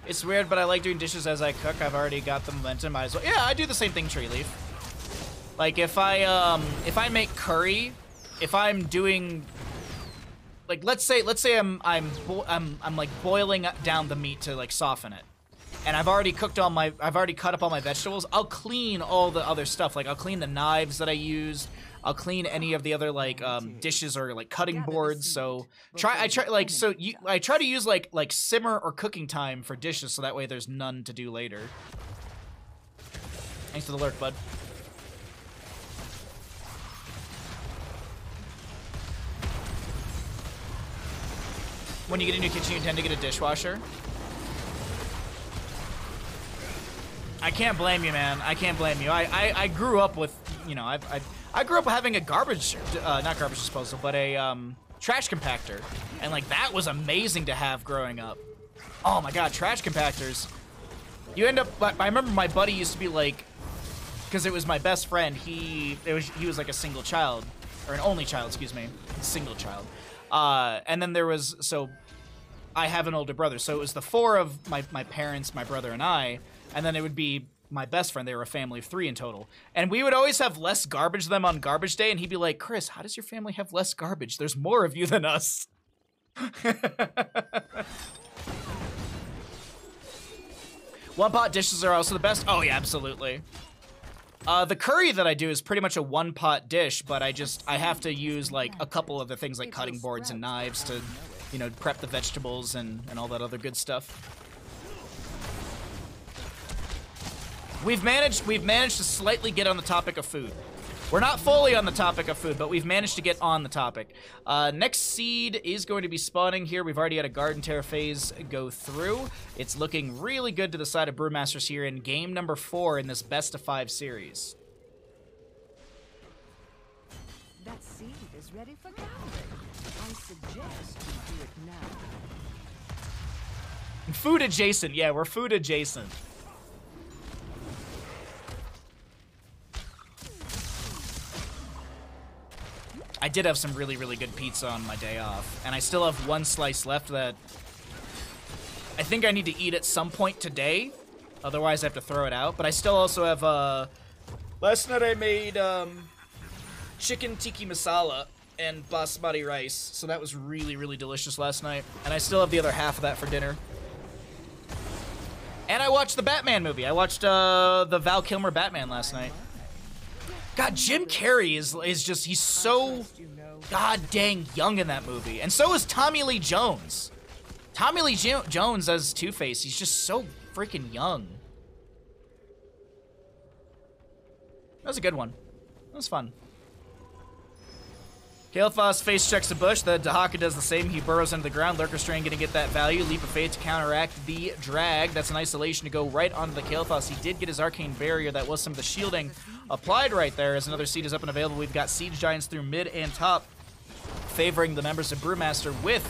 It's weird, but I like doing dishes as I cook. I've already got the momentum. Might as well. Yeah, I do the same thing, Tree Leaf. Like if I make curry, if I'm doing, like let's say I'm like boiling down the meat to like soften it, and I've already cut up all my vegetables. I'll clean all the other stuff. Like I'll clean the knives that I used. I'll clean any of the other like dishes or like cutting boards. So I try to use like simmer or cooking time for dishes, so that way there's none to do later. Thanks for the lurk, bud. When you get a new kitchen, you tend to get a dishwasher. I can't blame you, man. I can't blame you. I grew up with, you know, I grew up having a not garbage disposal, but a trash compactor, and like that was amazing to have growing up. Oh my God, trash compactors. You end up. I remember my buddy used to be like, because it was my best friend. He was like a single child, or an only child, excuse me, single child. And then there was, so I have an older brother, so it was the four of my parents, my brother, and I, and then it would be my best friend. They were a family of 3 in total. And we would always have less garbage than them on garbage day, and he'd be like, Chris, how does your family have less garbage? There's more of you than us. One-pot dishes are also the best. Oh, yeah, absolutely. The curry that I do is pretty much a one-pot dish, but I have to use, like, a couple of the things like cutting boards and knives to, you know, prep the vegetables and all that other good stuff. We've managed to slightly get on the topic of food. We're not fully on the topic of food, but we've managed to get on the topic. Next seed is going to be spawning here. We've already had a Garden Terror phase go through. It's looking really good to the side of Brewmasters here in game number 4 in this best of 5 series. That seed is ready for gathering. I suggest you do it now. Food adjacent. Yeah, we're food adjacent. I did have some really, really good pizza on my day off, and I still have one slice left that I think I need to eat at some point today. Otherwise, I have to throw it out. But I still also have, last night I made, chicken tikka masala and basmati rice. So that was really, really delicious last night. And I still have the other half of that for dinner. And I watched the Batman movie. I watched, the Val Kilmer Batman last night. God, Jim Carrey is just, he's so god dang young in that movie. And so is Tommy Lee Jones. Tommy Lee Jones as Two-Face, he's just so freaking young. That was a good one. That was fun. Kael'thas face checks a bush. The Dahaka does the same. He burrows into the ground. Lurker Strain gonna get that value. Leap of Faith to counteract the drag. That's an isolation to go right onto the Kael'thas. He did get his Arcane Barrier. That was some of the shielding applied right there. As another seed is up and available, we've got Siege Giants through mid and top, favoring the members of Brewmaster with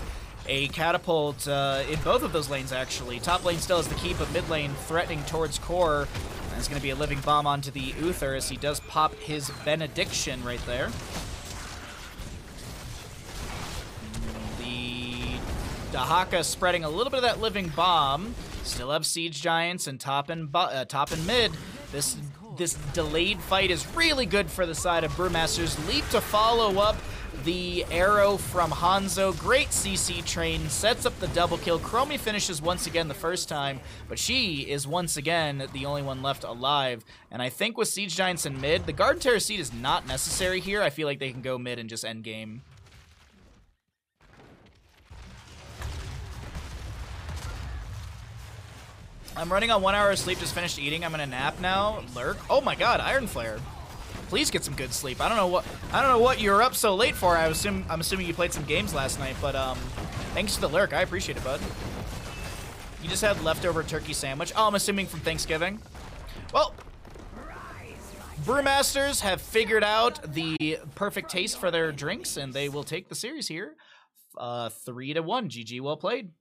a catapult in both of those lanes, actually. Top lane still has the keep, but mid lane threatening towards core. There's going to be a living bomb onto the Uther as he does pop his Benediction right there. The Dahaka spreading a little bit of that living bomb. Still have Siege Giants and top and mid. This delayed fight is really good for the side of Brewmasters. Leap to follow up the arrow from Hanzo. Great CC train, sets up the double kill. Chromie finishes once again the first time, but she is once again the only one left alive. And I think with Siege Giants in mid, the Garden Terror seed is not necessary here. I feel like they can go mid and just end game. I'm running on 1 hour of sleep, just finished eating. I'm gonna nap now. Lurk. Oh my god, Iron Flare. Please get some good sleep. I don't know what you were up so late for. I'm assuming you played some games last night, but thanks for the lurk. I appreciate it, bud. You just had leftover turkey sandwich. Oh, I'm assuming from Thanksgiving. Well, Brewmasters have figured out the perfect taste for their drinks, and they will take the series here. 3-1. GG, well played.